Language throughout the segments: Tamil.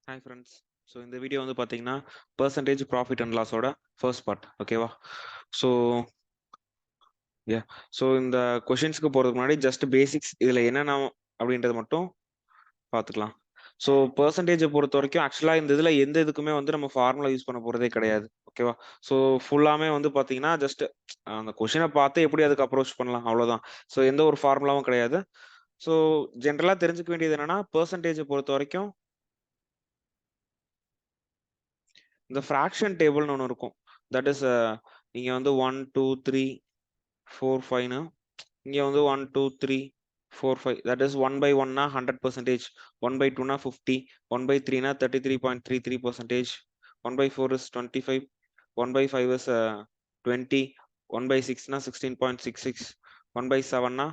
Hi friends. ஸோ இந்த வீடியோ வந்து பார்த்தீங்கன்னா பர்சன்டேஜ் ப்ராஃபிட் அண்ட் லாஸோட ஃபர்ஸ்ட் பார்ட், ஓகேவா? ஸோ யா ஸோ இந்த கொஷின்ஸ்க்கு போகிறதுக்கு முன்னாடி ஜஸ்ட் பேசிக்ஸ் இதில் என்னென்ன அப்படின்றது மட்டும் பார்த்துக்கலாம். ஸோ பர்சன்டேஜை பொறுத்த வரைக்கும் ஆக்சுவலாக இந்த இதில் எந்த இதுக்குமே வந்து நம்ம ஃபார்முலா யூஸ் பண்ண போகிறதே கிடையாது, ஓகேவா? ஸோ ஃபுல்லாமே வந்து பார்த்தீங்கன்னா ஜஸ்ட் அந்த கொஷினை பார்த்து எப்படி அதுக்கு அப்ரோச் பண்ணலாம், அவ்வளோதான். ஸோ எந்த ஒரு ஃபார்முலாவும் கிடையாது. ஸோ ஜென்ரலாக தெரிஞ்சுக்க வேண்டியது என்னன்னா, பர்சன்டேஜை பொறுத்த வரைக்கும் இந்த ஃப்ராக்ஷன் டேபிள்னு ஒன்று இருக்கும். தட் இஸ் நீங்கள் வந்து 1 2 3 4 5ன்னு இங்கே வந்து 1 2 3 4 5 தட் இஸ் 1/1னா 100%, 1/2னா 50, 1/3னா 33.33%, 1/4 இஸ் 25, 1/5 இஸ் 20, 1/6னா 16.66, 1/7னா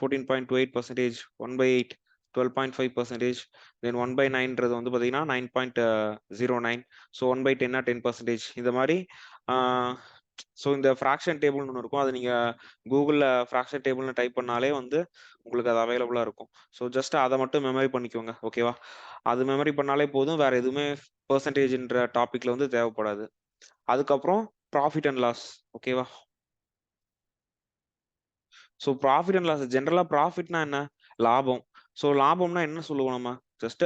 14.28%, 1/8 12.5%, தென் 1/9ன்றது வந்து பார்த்தீங்கன்னா 9.09, ஸோ 1/10னா 10%. இந்த மாதிரி ஸோ இந்த ஃப்ராக்ஷன் டேபிள்னு ஒன்று இருக்கும். அது நீங்கள் கூகுளில் ஃப்ராக்ஷன் டேபிள்னு டைப் பண்ணாலே வந்து உங்களுக்கு அது அவைலபிளாக இருக்கும். ஸோ ஜஸ்ட் அதை மட்டும் மெமரி பண்ணிக்கோங்க, ஓகேவா? அது மெமரி பண்ணாலே போதும், வேற எதுவுமே பர்சன்டேஜ்ன்ற டாபிக்ல வந்து தேவைப்படாது. அதுக்கப்புறம் ப்ராஃபிட் அண்ட் லாஸ், ஓகேவா? ஸோ ப்ராஃபிட் அண்ட் லாஸ் ஜென்ரலாக ப்ராஃபிட்னா என்ன? லாபம். ஸோ லாபம்னா என்ன சொல்லுவோம் நம்ம? ஜஸ்ட்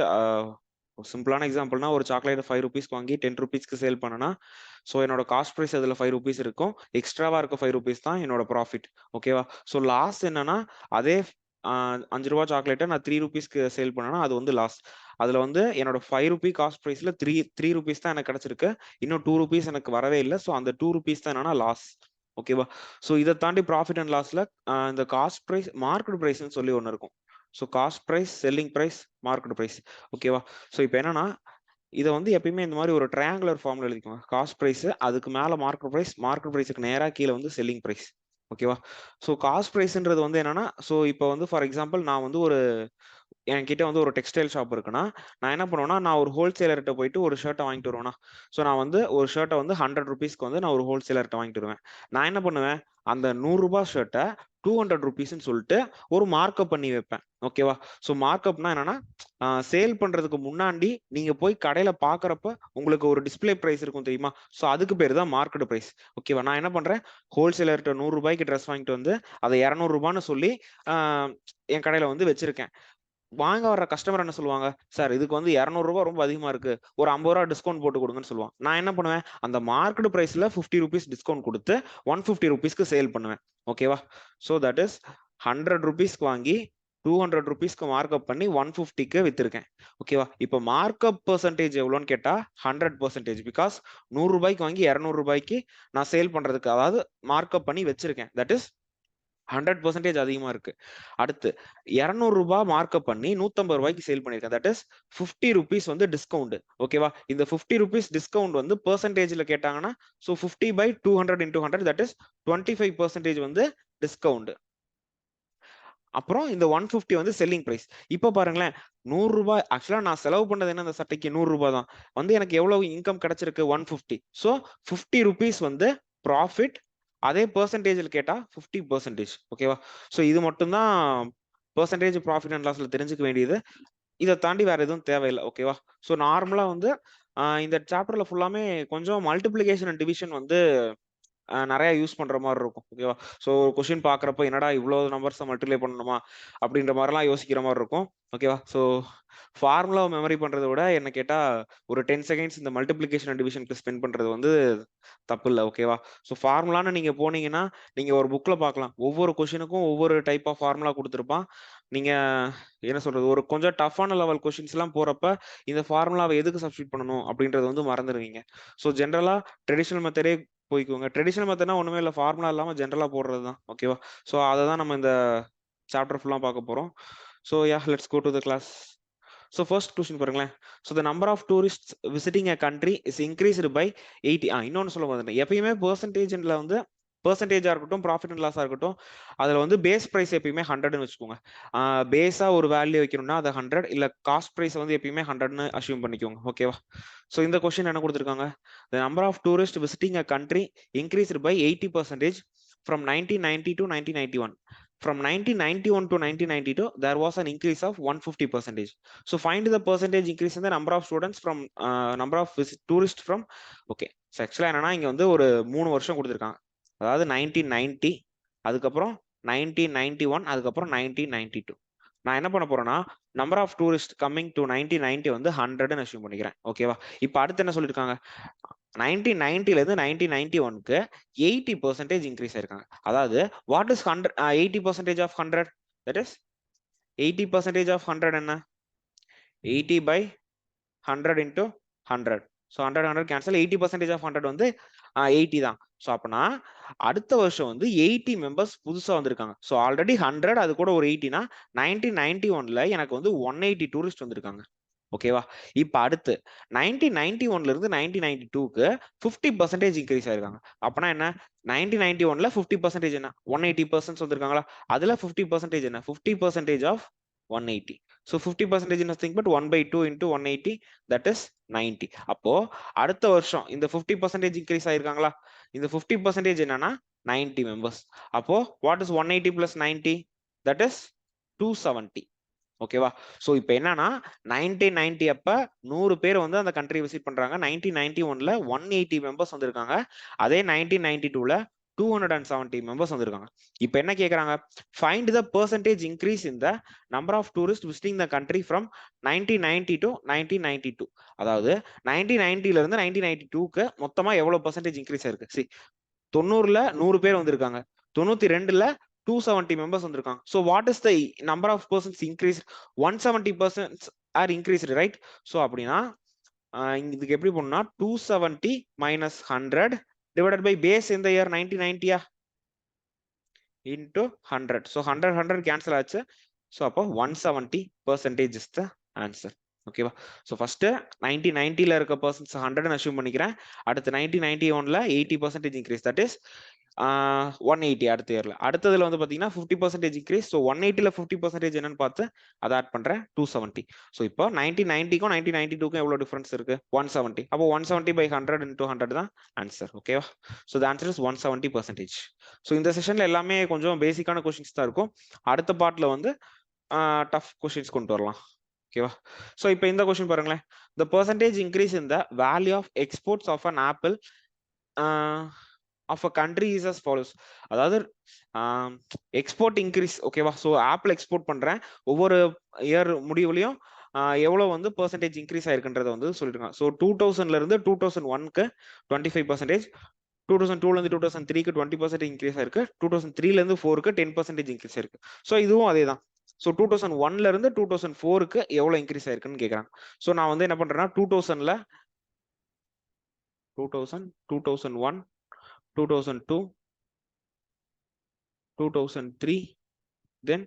சிம்பிளான எக்ஸாம்பிள்னா ஒரு சாக்லேட் 5 ருபீஸ்க்கு வாங்கி 10 ருபீஸ்க்கு சேல் பண்ணனா, ஸோ என்னோட காஸ்ட் ப்ரைஸ் அதில் 5 ருபீஸ் இருக்கும், எக்ஸ்ட்ராவா இருக்க 5 ருபீஸ் தான் என்னோட ப்ராஃபிட், ஓகேவா? ஸோ லாஸ் என்னன்னா, அதே 5 ரூபா சாக்லேட்டை நான் 3 ருபீஸ்க்கு சேல் பண்ணனா அது வந்து லாஸ். அதில் வந்து என்னோட 5 ருபீ காஸ்ட் ப்ரைஸில் த்ரீ ருபீஸ் தான் எனக்கு கிடைச்சிருக்கு, இன்னும் 2 ருபீஸ் எனக்கு வரவே இல்லை. ஸோ அந்த 2 ருபீஸ் தான் என்னன்னா லாஸ், ஓகேவா? ஸோ இதை தாண்டி ப்ராஃபிட் அண்ட் லாஸ்ல இந்த காஸ்ட் ப்ரைஸ் மார்க்கெட் ப்ரைஸ்ன்னு சொல்லி ஒன்று இருக்கும். So cost price, selling price, market price, ஓகேவா? ஸோ இப்போ என்னன்னா, இதை வந்து எப்பயுமே இந்த மாதிரி ஒரு ட்ரையாங்குலர் ஃபார்ம்ல எழுதிக்கோங்க. காஸ்ட் ப்ரைஸ், அதுக்கு மேலே மார்க்கெட் ப்ரைஸ், மார்க்கெட் ப்ரைஸுக்கு நேராக கீழே வந்து செல்லிங் ப்ரைஸ், ஓகேவா? ஸோ காஸ்ட் ப்ரைஸ்ன்றது வந்து என்னன்னா, ஸோ இப்போ வந்து ஃபார் எக்ஸாம்பிள் நான் வந்து என்கிட்ட வந்து ஒரு டெக்ஸ்டைல் ஷாப் இருக்குன்னா, நான் என்ன பண்ணுவேன்னா, நான் ஒரு ஹோல்சேலர்கிட்ட போயிட்டு ஒரு ஷர்ட்டை வாங்கிட்டு வருவேன்னா, ஸோ நான் வந்து ஒரு ஷர்ட்டை வந்து 100 ருபீஸ்க்கு வந்து நான் ஒரு ஹோல்சேலர்கிட்ட வாங்கிட்டு வருவேன். நான் என்ன பண்ணுவேன், அந்த 100 ரூபாய் ஷர்ட்டை 200 ருபீஸ்ன்னு சொல்லிட்டு ஒரு மார்க்அப் பண்ணி வைப்பேன், ஓகேவா? ஸோ மார்க்அப்னா என்னன்னா, சேல் பண்றதுக்கு முன்னாடி நீங்க போய் கடையில பாக்குறப்ப உங்களுக்கு ஒரு டிஸ்பிளே பிரைஸ் இருக்கும் தெரியுமா? ஸோ அதுக்கு பேர் தான் மார்க்கெட் பிரைஸ், ஓகேவா? நான் என்ன பண்றேன், ஹோல்சேலர்கிட்ட 100 ரூபாய்க்கு ட்ரெஸ் வாங்கிட்டு வந்து அதை 200 ரூபான்னு சொல்லி என் கடையில வந்து வச்சிருக்கேன். வாங்க வர்ற கஸ்டமர் என்ன சொல்லுவாங்க, சார் இதுக்கு வந்து 200 ரூபாய் ரொம்ப அதிகமா இருக்கு, ஒரு 50 ரூபா டிஸ்கவுண்ட் போட்டு கொடுங்கன்னு சொல்லுவாங்க. நான் என்ன பண்ணுவேன், அந்த மார்க்கெட் பிரைஸ்ல 50 ருபீஸ் டிஸ்கவுண்ட் கொடுத்து 150 ருபீஸ்க்கு சேல் பண்ணுவேன், ஓகேவா? ஸோ தட் இஸ் 100 ருபீஸ்க்கு வாங்கி 200 ருபீஸ்க்கு மார்க்அப் பண்ணி 150க்கு வித்திருக்கேன், ஓகேவா? இப்போ மார்க்அப் பெர்சன்டேஜ் எவ்வளோன்னு கேட்டா 100%, பிகாஸ் 100 ரூபாய்க்கு வாங்கி 200 ரூபாய்க்கு நான் சேல் பண்றதுக்கு, அதாவது மார்க்அப் பண்ணி வச்சிருக்கேன். தட் இஸ் 100% அதிகமா இருக்கு. அடுத்து 200 ரூபாய் மார்க்அப் பண்ணி 150 ரூபாய்க்கு சேல் பண்ணிருக்கேன். தட் இஸ் 50 ருபீஸ் வந்து டிஸ்கவுண்ட், ஓகேவா? இந்த 50 ருபீஸ் டிஸ்கவுண்ட் வந்து பெர்சன்டேஜ்ல கேட்டாங்கன்னா, ஸோ 50/200 into 100 தட் இஸ் 25% வந்து டிஸ்கவுண்ட். அப்புறம் இந்த 150 வந்து செல்லிங் பிரைஸ். இப்போ பாருங்களேன், 100 ரூபாய் ஆக்சுவலா நான் செலவு பண்ணது என்ன, அந்த சட்டைக்கு 100 ரூபாய் தான். வந்து எனக்கு எவ்வளவு இன்கம் கிடைச்சிருக்கு, 150. ஸோ 50 ருபீஸ் வந்து ப்ராஃபிட். அதே பெர்சன்டேஜ்ல கேட்டா 50%, ஓகேவா? ஸோ இது மட்டும் தான் பெர்சன்டேஜ் ப்ராஃபிட் அண்ட் லாஸ்ல தெரிஞ்சுக்க வேண்டியது. இதை தாண்டி வேற எதுவும் தேவையில்லை, ஓகேவா? ஸோ நார்மலா வந்து இந்த சாப்டர்ல ஃபுல்லாமே கொஞ்சம் மல்டிப்ளிகேஷன் அண்ட் டிவிஷன் வந்து நிறைய யூஸ் பண்ற மாதிரி இருக்கும், ஓகேவா? ஸோ கொஸ்டின் பாக்குறப்ப என்னடா இவ்வளவு நம்பர்ஸை மல்டிப்ளை பண்ணணுமா அப்படின்ற மாதிரிலாம் யோசிக்கிற மாதிரி இருக்கும், ஓகேவா? ஸோ ஃபார்முலாவை மெமரி பண்றதை விட என்ன கேட்டா ஒரு 10 செகண்ட்ஸ் இந்த மல்டிப்ளிகேஷன் அண்ட் டிவிஷனுக்கு ஸ்பெண்ட் பண்றது வந்து தப்பு இல்லை, ஓகேவா? ஸோ ஃபார்முலான்னு நீங்க போனீங்கன்னா, நீங்க ஒரு புக்ல பார்க்கலாம், ஒவ்வொரு கொஸ்டினுக்கும் ஒவ்வொரு டைப் ஆஃப் ஃபார்முலா கொடுத்துருப்பான். நீங்க என்ன சொல்றது, ஒரு கொஞ்சம் டஃப்பான லெவல் கொஸ்டின்ஸ் எல்லாம் போறப்ப இந்த ஃபார்முலாவை எதுக்கு சப்ஸ்டியூட் பண்ணணும் அப்படின்றது வந்து மறந்துடுவீங்க. ஸோ ஜென்ரலா ட்ரெடிஷனல் மெத்தடே போய்க்குவோங்க. ட்ரெடிஷனல் மெத்தட்னா ஒண்ணுமே இல்லை, ஃபார்முலா இல்லாம ஜென்ரலா போடுறது தான், ஓகேவா? ஸோ அதை தான் நம்ம இந்த சாப்டர் ஃபுல்லா பார்க்க போறோம். So yeah let's go to the class. So first question பாருங்களேன். So the number of tourist visiting a country is increased by 80. இன்னொன்னு சொல்ல மாட்டேன், எப்பயுமே பெர்சன்டேஜ்ல வந்து பெர்சன்டேஜா இருக்கட்டும், ப்ராஃபிட் அண்ட் லாஸா இருக்கட்டும், அதுல வந்து பேஸ் பிரைஸ் எப்பயுமே 100ன்னு வச்சுக்கோங்க. பேஸா ஒரு வேல்யூ வைக்கணும்னா அது 100, இல்ல காஸ்ட் பிரைஸ் வந்து எப்பயுமே 100ன்னு அசியூம் பண்ணிக்கோங்க, ஓகேவா? ஸோ இந்த கொஸ்டின் என்ன கொடுத்துருக்காங்க, the number of tourist visiting a country increased by 80% from 1990 to 1991. From 1991 to 1992, there was an increase of 150%. So find the percentage increase in the number of students from number of tourists from. Okay, so actually என்னன்னா இங்க வந்து ஒரு 3 வருஷம் கொடுத்துருக்காங்க. அதாவது 1990, அதுக்கப்புறம் 1991, அதுக்கப்புறம் 1992. நான் என்ன பண்ண போறேன்னா number of tourist coming to 1990 வந்து 100ன்னு அசியூம் பண்ணிக்கிறேன். ஓகேவா? இப்போ அடுத்து என்ன சொல்லியிருக்காங்க, 1990ல இருந்து 1991க்கு 80% இன்க்ரீஸ் ஆயிருக்காங்க. அதாவது what is 80% of 100? That is 80% of 100 என்ன? 80 by 100 into 100. So 100 cancel. 80% of 100 வந்து 80 தான். ஸோ அப்பனா அடுத்த வருஷம் வந்து 80 மெம்பர்ஸ் புதுசா வந்திருக்காங்க. ஸோ ஆல்ரெடி 100 அது கூட ஒரு 80னா 1991ல எனக்கு வந்து 180 டூரிஸ்ட் வந்திருக்காங்க. ஓகேவா? இப்ப அடுத்து 1991ல இருந்து 1992க்கு 50% இன்க்ரீஸ் ஆயிருக்காங்க. அப்பனா என்ன? 1991ல 50% என்ன? 180 பர்சன்ஸ் வந்திருக்காங்களா? அதுல 50% என்ன? 50% of 180. So 50% is nothing but 1/2 into 180, that is 90. அப்போ அடுத்த வருஷம் இந்த 50% இன்க்ரீஸ் ஆயிருக்காங்களா? இந்த 50% என்னன்னா 90 மெம்பர்ஸ். அப்போ what is 180 plus 90? That is 270. ஓகேவா? ஸோ இப்போ என்னன்னா 1990 அப்ப 100 பேர் வந்து அந்த கண்ட்ரி விசிட் பண்றாங்க. 1991ல 180 மெம்பர்ஸ் வந்திருக்காங்க. அதே 1992ல 270 மெம்பர்ஸ் வந்திருக்காங்க. இப்போ என்ன கேட்கறாங்க, find the percentage increase in the number of tourist visiting the country from 1990 to 1992. அதாவது 1990ல இருந்து 1992க்கு மொத்தமா எவ்வளவு பெர்சன்டேஜ் இன்க்ரீஸ் ஆயிருக்கு? சரி, 90ல 100 பேர் வந்திருக்காங்க, 92ல 270 மெம்பர்ஸ் வந்திருக்காங்க. So what is the number of persons increase? 170% are increased, right? So அப்படின்னா இதுக்கு எப்படி பண்ணா 270 minus 100 divided by base in the year 1990 into 100. So 100 cancel ஆச்சு. ஸோ அப்போ 170% is the answer. ஓகேவா? ஸோ ஃபர்ஸ்ட் 1990ல இருக்க பர்சன்ஸ் 100 அசியூம் பண்ணிக்கிறேன். அடுத்து 1991ல 80% இன்க்ரீஸ், தட் இஸ் 180 அடுத்த இயர்ல. அடுத்ததுல வந்து பாத்தீங்கன்னா 50% இன்க்ரீஸ். ஸோ 180ல 50% என்னன்னு பார்த்து அதை ஆட் பண்றேன், 270. ஸோ இப்போ 1990க்கும் 1992க்கும் எவ்வளவு டிஃபரன்ஸ் இருக்கு? 170. அப்போ 170 by 100 into 100 தான் ஆன்சர். ஓகேவா? So the answer is 170%. So இந்த செஷன்ல எல்லாமே கொஞ்சம் பேசிக்கான கொஸ்டின்ஸ் தான் இருக்கும். அடுத்த பார்ட்ல வந்து டஃப் கொஸ்டின்ஸ் கொண்டு வரலாம். ஓகேவா? ஸோ இப்போ இந்த கொஸ்டின் பாருங்களேன். The percentage increase in the value of exports of an apple of a country is as follows. அதாவது எக்ஸ்போர்ட் இன்க்ரீஸ். ஓகேவா? ஸோ ஆப்பிள் எக்ஸ்போர்ட் பண்றேன், ஒவ்வொரு இயர் முடிவுலையும் எவ்வளவு வந்து பெர்சன்டேஜ் இன்க்ரீஸ் ஆயிருக்குன்றத வந்து சொல்லிருக்காங்க. ஸோ 2000ல இருந்து 2001க்கு 25%, 2002ல இருந்து 2003க்கு 20% இன்க்ரீஸ் ஆயிருக்கு, 2003ல இருந்து 4க்கு 10% இன்க்ரீஸ் ஆயிருக்கு. ஸோ இதுவும் அதே தான். ஸோ 2001ல இருந்து 2004க்கு எவ்வளவு இன்க்ரீஸ் ஆயிருக்குன்னு கேட்கறாங்க. ஸோ நான் வந்து என்ன பண்றேன்னா 2000ல 2000, 2001, 2002, 2003, then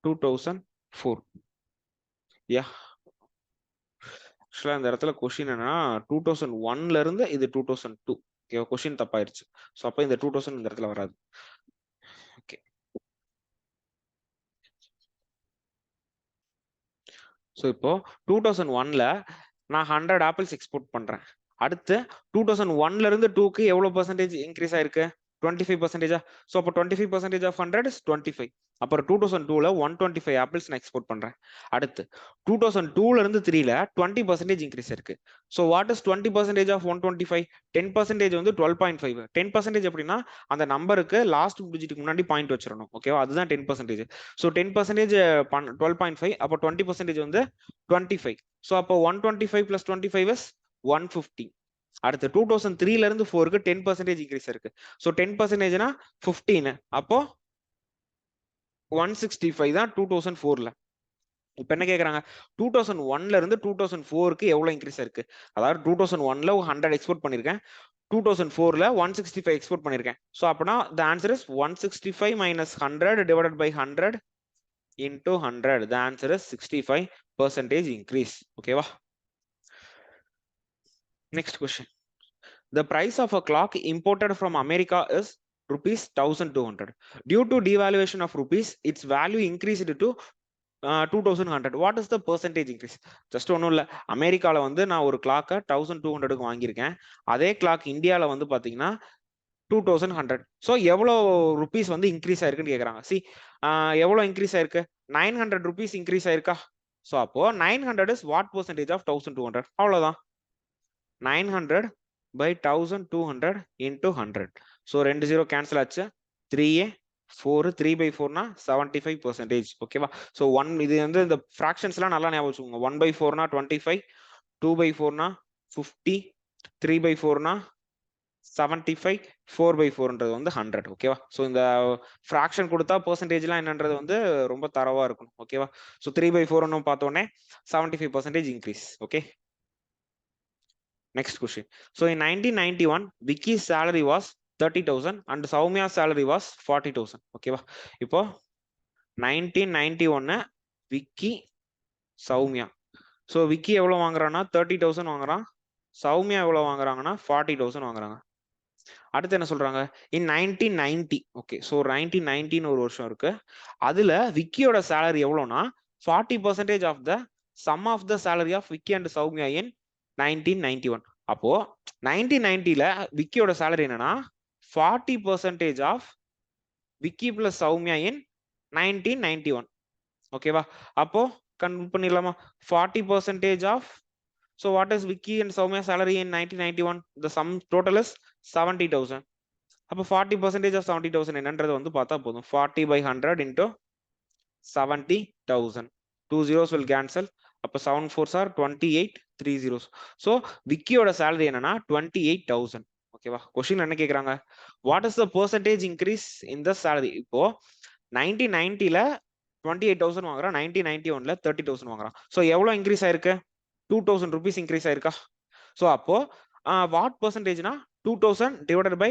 2004. யா, ஆக்சுவலா இந்த இடத்துல கொஸ்டின் என்னன்னா 2001ல இருந்து இது 2002. Okay, question தப்பாயிருச்சு. ஸோ அப்போ இந்த 2000 இந்த இடத்துல வராது. ஓகே, ஸோ இப்போ 2001ல நான் 100 ஆப்பிள்ஸ் எக்ஸ்போர்ட் பண்றேன். அடுத்து 2001ல இருந்து 2க்கு எவ்வளவு பெர்சன்டேஜ் இன்க்ரீஸ் ஆயிருக்கு? 25%. ஸோ அப்போ 25% ஆஃப் 100 இஸ் 25. அப்புறம் 2002ல 125 ஆப்பிள்ஸ் நான் எக்ஸ்போர்ட் பண்றேன். அடுத்து 2002ல இருந்து 3ல 20% இன்க்ரீஸ் இருக்கு. So what is 20% of 125? 10% வந்து 12.5. 10% எப்படின்னா அந்த நம்பருக்கு லாஸ்ட் டிஜிட்டுக்கு முன்னாடி பாயிண்ட் வச்சிடணும். ஓகேவா? அதுதான் 10%. ஸோ 10% 12.5, அப்போ 20% வந்து 25. ஸோ அப்போ 125 plus 25 is 150. அடுத்து 2003ல இருந்து 4க்கு 10% இன்க்ரீஸ் இருக்கு. ஸோ 10%னா 15. அப்போ 165 தான் 2004ல. இப்ப என்ன கேக்குறாங்க, 2001ல இருந்து 2004க்கு எவ்வளவு இன்க்ரீஸ் இருக்கு? அதாவது 2001ல 100 எக்ஸ்போர்ட் பண்ணிருக்கேன், 2004ல 165 எக்ஸ்போர்ட் பண்ணிருக்கேன். ஸோ அப்பனா the answer is 165 minus 100 divided by 100 into 100. The answer is 65% increase. ஓகேவா? Next question. The price of a clock imported from America is rupees 1200. Due to devaluation of rupees, its value increased to 2100. What is the percentage increase? Just ஒன்றும் இல்லை, அமெரிக்காவில் வந்து நான் ஒரு கிளாக்கை 1200க்கு வாங்கியிருக்கேன். அதே கிளாக் இந்தியாவில் வந்து பார்த்தீங்கன்னா 2100. ஸோ எவ்வளோ ருபீஸ் வந்து இன்க்ரீஸ் ஆயிருக்குன்னு கேட்குறாங்க. சி எவ்வளோ இன்க்ரீஸ் ஆயிருக்கு? 900 ருபீஸ் இன்க்ரீஸ் ஆயிருக்கா? ஸோ அப்போ 900 இஸ் வாட் பர்சன்டேஜ் ஆஃப் 1200? அவ்வளோதான். 900 by 1200 into 100. ஸோ 2 0 கேன்சல் ஆச்சு. 3a 4 3 by 4னா 75%. ஓகேவா? ஸோ 1 இது வந்து இந்த ஃப்ராக்ஷன்ஸ்லாம் நல்லா ஞாபகம் வச்சுக்கோங்க. 1 by 4னா 25, 2 by 4னா 50, 3 by 4னா 75, 4 by 4ன்றது வந்து 100. ஓகேவா? ஸோ இந்த ஃப்ராக்ஷன் கொடுத்தா பெர்சன்டேஜ்லாம் என்னன்றது வந்து ரொம்ப தரவா இருக்கணும். ஓகேவா? ஸோ 3 by 4 பார்த்தோன்னே 75% increase. Okay, next question. So in 1991, Vicky's salary was 30,000 and Soumya's salary was 40,000. ஓகேவா? இப்போ 1991 விக்கி சௌமியா. ஸோ விக்கி எவ்வளோ வாங்குறான்னா 30,000 வாங்குறான். சௌமியா எவ்வளோ வாங்குறாங்கன்னா 40,000 வாங்குறாங்க. அடுத்து என்ன சொல்றாங்க? இன் 1990. ஓகே, ஸோ 1990 ஒரு வருஷம் இருக்கு. அதுல விக்கியோட சேலரி எவ்வளோனா 40% of the sum of the salary of Vicky and Soumya in 1991. அப்போ 1990ல விக்கியோட சேலரி என்னன்னா 40% of Vicky plus Soumya in 1991. ஓகேவா? அப்போ கன்வெர்ட் பண்ணிடலாமா? 40% of, so what is Vicky and Soumya salary in 1991? The sum total is 70,000. அப்போ 40% of 70,000 என்னன்றது வந்து பார்த்தா போதும். 40 by 100 into 70,000. 2 zeros will cancel. அப்போ 7 4s are 28, 3 zeros. So விக்கியோட salary என்னன்னா 28,000. ஓகேவா? கொஸ்டின் என்ன கேக்குறாங்க? What is the percentage increase in the salary? இப்போ 1990ல 28,000 வாங்குறான், 1991ல 30,000 வாங்குறான். ஸோ எவ்வளோ இன்க்ரீஸ் ஆயிருக்கு? 2,000 rupees இன்க்ரீஸ் ஆயிருக்கா? ஸோ அப்போ வாட் பர்சன்டேஜ்னா 2,000 divided by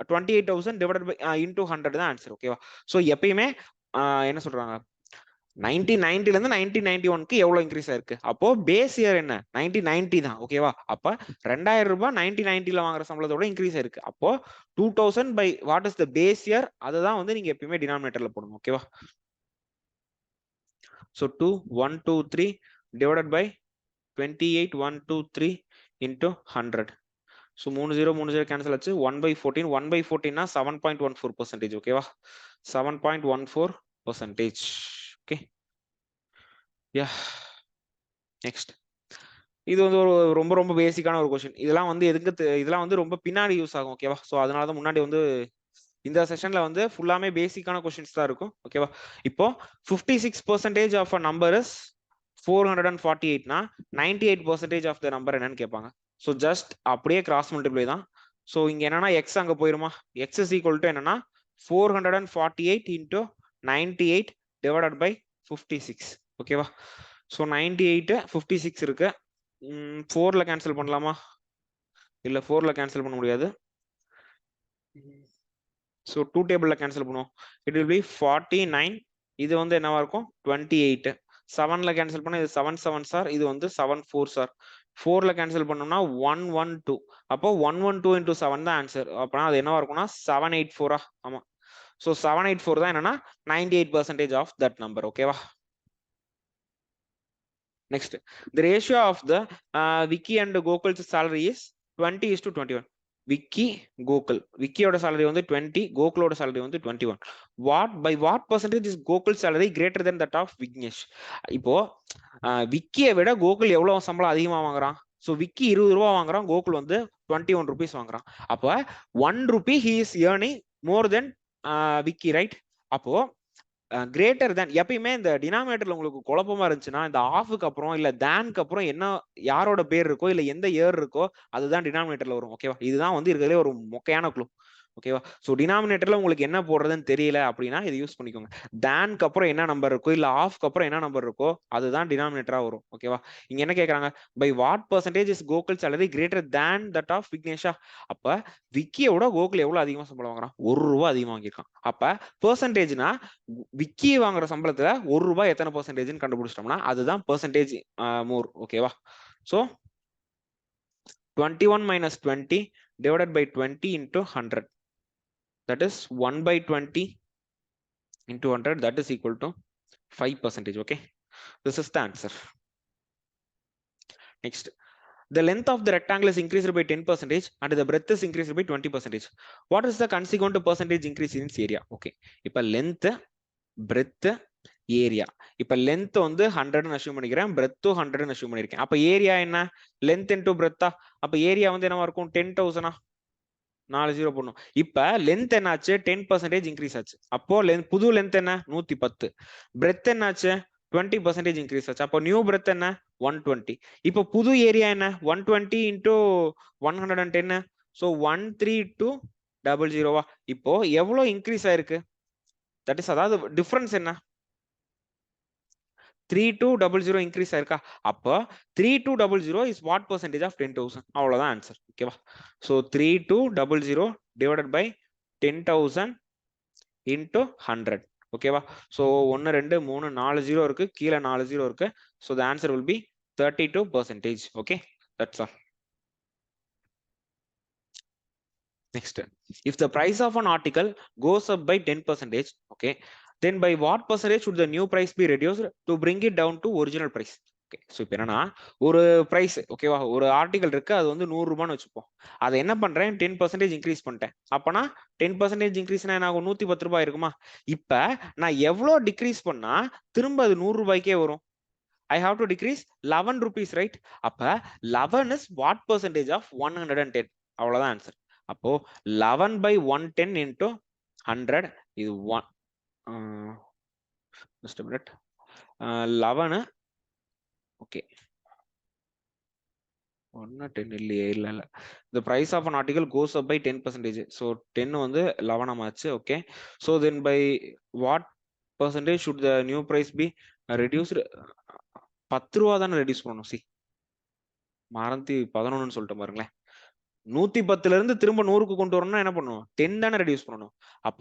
28,000 divided by into 100 தான் ஆன்சர். ஓகேவா? ஸோ எப்பயுமே என்ன சொல்றாங்க, 1990ல இருந்து 1991க்கு எவ்வளவு இன்க்ரீஸ் ஆயிருக்கு? அப்போ பேஸ் இயர் என்ன? 1990 தான். ஓகேவா? அப்ப 2,000 ரூபாய் 1990ல வாங்குற சம்பளத்தோட இன்க்ரீஸ் ஆயிருக்கு. அப்போ 2,000 by what is the base year, அதுதான் வந்து நீங்க எப்பயுமே டினாமினேட்டர்ல போடணும். ஓகேவா? So 2 1 2 3 divided by 28 1 2 3 into 100. So 3 0 3 0 cancel ஆச்சு. 1 by 14, 1 by 14னா 7.14%. ஓகேவா? 7.14%. ஓகே, யா, நெக்ஸ்ட். இது வந்து ஒரு ரொம்ப ரொம்ப பேசிக்கான ஒரு கொஸ்டின். இதெல்லாம் வந்து எதுக்கு இதெல்லாம் வந்து ரொம்ப பின்னாடி யூஸ் ஆகும். ஓகேவா? ஸோ அதனால தான் முன்னாடி வந்து இந்த செஷன்ல வந்து ஃபுல்லாமே பேசிக்கான கொஸ்டின்ஸ் தான் இருக்கும். ஓகேவா? இப்போ 56% ஆஃப் அ நம்பர் இஸ் 448னா 98% ஆஃப் த நம்பர் என்னன்னு கேட்பாங்க. ஸோ ஜஸ்ட் அப்படியே கிராஸ் மல்டிப்ளை தான். ஸோ இங்க என்னன்னா எக்ஸ் அங்க போயிருமா? எக்ஸ் இஸ் ஈக்குவல் டு என்னன்னா 448 இன்டூ 98 டிவைடட் பை 56. ஓகேவா? ஸோ 98 56 இருக்கு. 4ல கேன்சல் பண்ணலாமா? இல்ல 4ல கேன்சல் பண்ண முடியாது. ஸோ 2 டேபிள்ல கேன்சல் பண்ணுவோம். It will be 49. இது வந்து என்னவா இருக்கும்? 28. 7ல கேன்சல் பண்ணா இது 7 7 சார், இது வந்து 7 4 சார். 4ல கேன்சல் பண்ணோம்னா 112. அப்போ 112 into 7 தான் ஆன்சர். அப்பனா அது என்னவா இருக்கும்னா 784. ஆமா. ஸோ 784 தான் என்னன்னா 98% ஆஃப் தட் நம்பர். ஓகேவா? Next, the ratio of the Vicky and Gokul's salary is 20:21. Vicky Gokul, விக்கியோட salary வந்து 20, கோகுலோட salary வந்து 21. by what percentage is Gokul salary greater than that of Vignesh? இப்போ விக்கியை விட கோகுல் எவ்வளவு சம்பளம் அதிகமா வாங்குறான்? ஸோ விக்கி 20 ரூபா வாங்குறான், கோகுல் வந்து 21 rupees வாங்குறான். அப்போ 1 rupee he is earning more than Vicky, right? அப்போ கிரேட்டர் தேன், எப்பயுமே இந்த டினாமினேட்டர்ல உங்களுக்கு குழப்பமா இருந்துச்சுன்னா இந்த ஆஃபுக்கு அப்புறம் இல்ல தேனுக்கு அப்புறம் என்ன யாரோட பேர் இருக்கோ இல்ல எந்த இயர் இருக்கோ அதுதான் டினாமினேட்டர்ல வரும். ஓகேவா? இதுதான் வந்து இருக்கிறதுலே ஒரு மொக்கையான க்ளூ. ஓகேவா? ஸோ டினாமினேட்டர்ல உங்களுக்கு என்ன போடுறதுன்னு தெரியல அப்படின்னா இது யூஸ் பண்ணிக்கோங்க. தேனுக்கு அப்புறம் என்ன நம்பர் இருக்கோ இல்ல ஆஃப்க்கு அப்புறம் என்ன நம்பர் இருக்கோ அதுதான் டினாமினேட்டரா வரும். ஓகேவா? இங்க என்ன கேட்கறாங்க? By what percentage is Gokul salary greater than that of விக்னேஷா? அப்ப விக்கியோட கோகுல் எவ்வளவு அதிகமா சம்பளம் வாங்குறான்? 1 ரூபாய் அதிகமா வாங்கியிருக்கான். அப்ப பெர்சன்டேஜ்னா விக்கி வாங்குற சம்பளத்துல 1 ரூபாய் எத்தனை பெர்சன்டேஜ்னு கண்டுபிடிச்சிட்டோம்னா அதுதான் பெர்சன்டேஜ் மோர். ஓகேவா? So 21 minus 20 divided by 20 into 100. That is 1 by 20 into 100. That is equal to 5%. Okay, this is the answer. Next, the length of the rectangle is increased by 10% and the breadth is increased by 20%. What is the consequent percentage increase in this area? Okay, இப்ப length, breadth, area. இப்ப length வந்து 100 assume பண்ணிக்கிறேன், breadth 100 assume பண்ணிருக்கேன். அப்ப area என்ன? length into breadth. அப்ப area வந்து என்னவா இருக்கும்? 10,000. 40 போடணும். இப்ப லென்த் என்னாச்சு? 10% இன்க்ரீஸ் ஆச்சு. அப்போ புது லென்த் என்ன? 110. பிரெத் என்னாச்சு? 20% இன்க்ரீஸ் ஆச்சு. அப்போ நியூ பிரெத் என்ன? 120. இப்போ புது ஏரியா என்ன? 120 இன்டூ 110. ஸோ 13200. இப்போ எவ்வளவு இன்க்ரீஸ் ஆயிருக்கு? தட் இஸ், அதாவது டிஃபரன்ஸ் என்ன? 3200 இன்க்ரீஸ் ஆயிருக்கா? அப்போ 3200 இஸ் வாட் பர்சன்டேஜ் ஆஃப் 10,000? அவ்வளவுதான் ஆன்சர். ஓகேவா? So 3200 divided by 10,000 into 100. ஓகேவா? ஸோ 1 2 3 4 0 இருக்கு, கீழே 4 0 இருக்கு. So the answer will be 32%. Okay, that's all. Next, if the price of an article goes up by 10%, okay, then by what percentage should the new price be reduced to bring it down to original price? Okay, so இப்போ என்னன்னா ஒரு பிரைஸ், ஓகேவா, ஒரு ஆர்டிகல் இருக்கு, அது வந்து 100 ரூபான்னு வச்சுப்போம். அதை என்ன பண்றேன்? 10% இன்க்ரீஸ் பண்ணிட்டேன். அப்பனா 10% இன்க்ரீஸ்னா என்ன ஆகும்? 110 ரூபாய் இருக்குமா? இப்ப நான் எவ்வளோ டிக்ரீஸ் பண்ணா திரும்ப அது 100 ரூபாய்க்கே வரும்? I have to decrease 11 rupees, right? அப்ப 11 is what percentage of 110? அவ்வளவுதான் ஆன்சர். அப்போ 11 by 110 into 100 இது 1. Just a minute. 11. Okay. 110 இல்லையே, இல்ல. The price of an article goes up by 10%. So 10 வந்து 11 ஆச்சு. Okay. So then by what percentage should the new price be reduced? 10 ரூபா தானே ரெடியூஸ் பண்ணணும். சி, மறந்து 11ன்னு சொல்லிட்டு பாருங்களேன். 110ல இருந்து திரும்ப 100க்கு கொண்டு வரணும்னா என்ன பண்ணணும்? 10 தானே ரெடியூஸ் பண்ணணும். அப்ப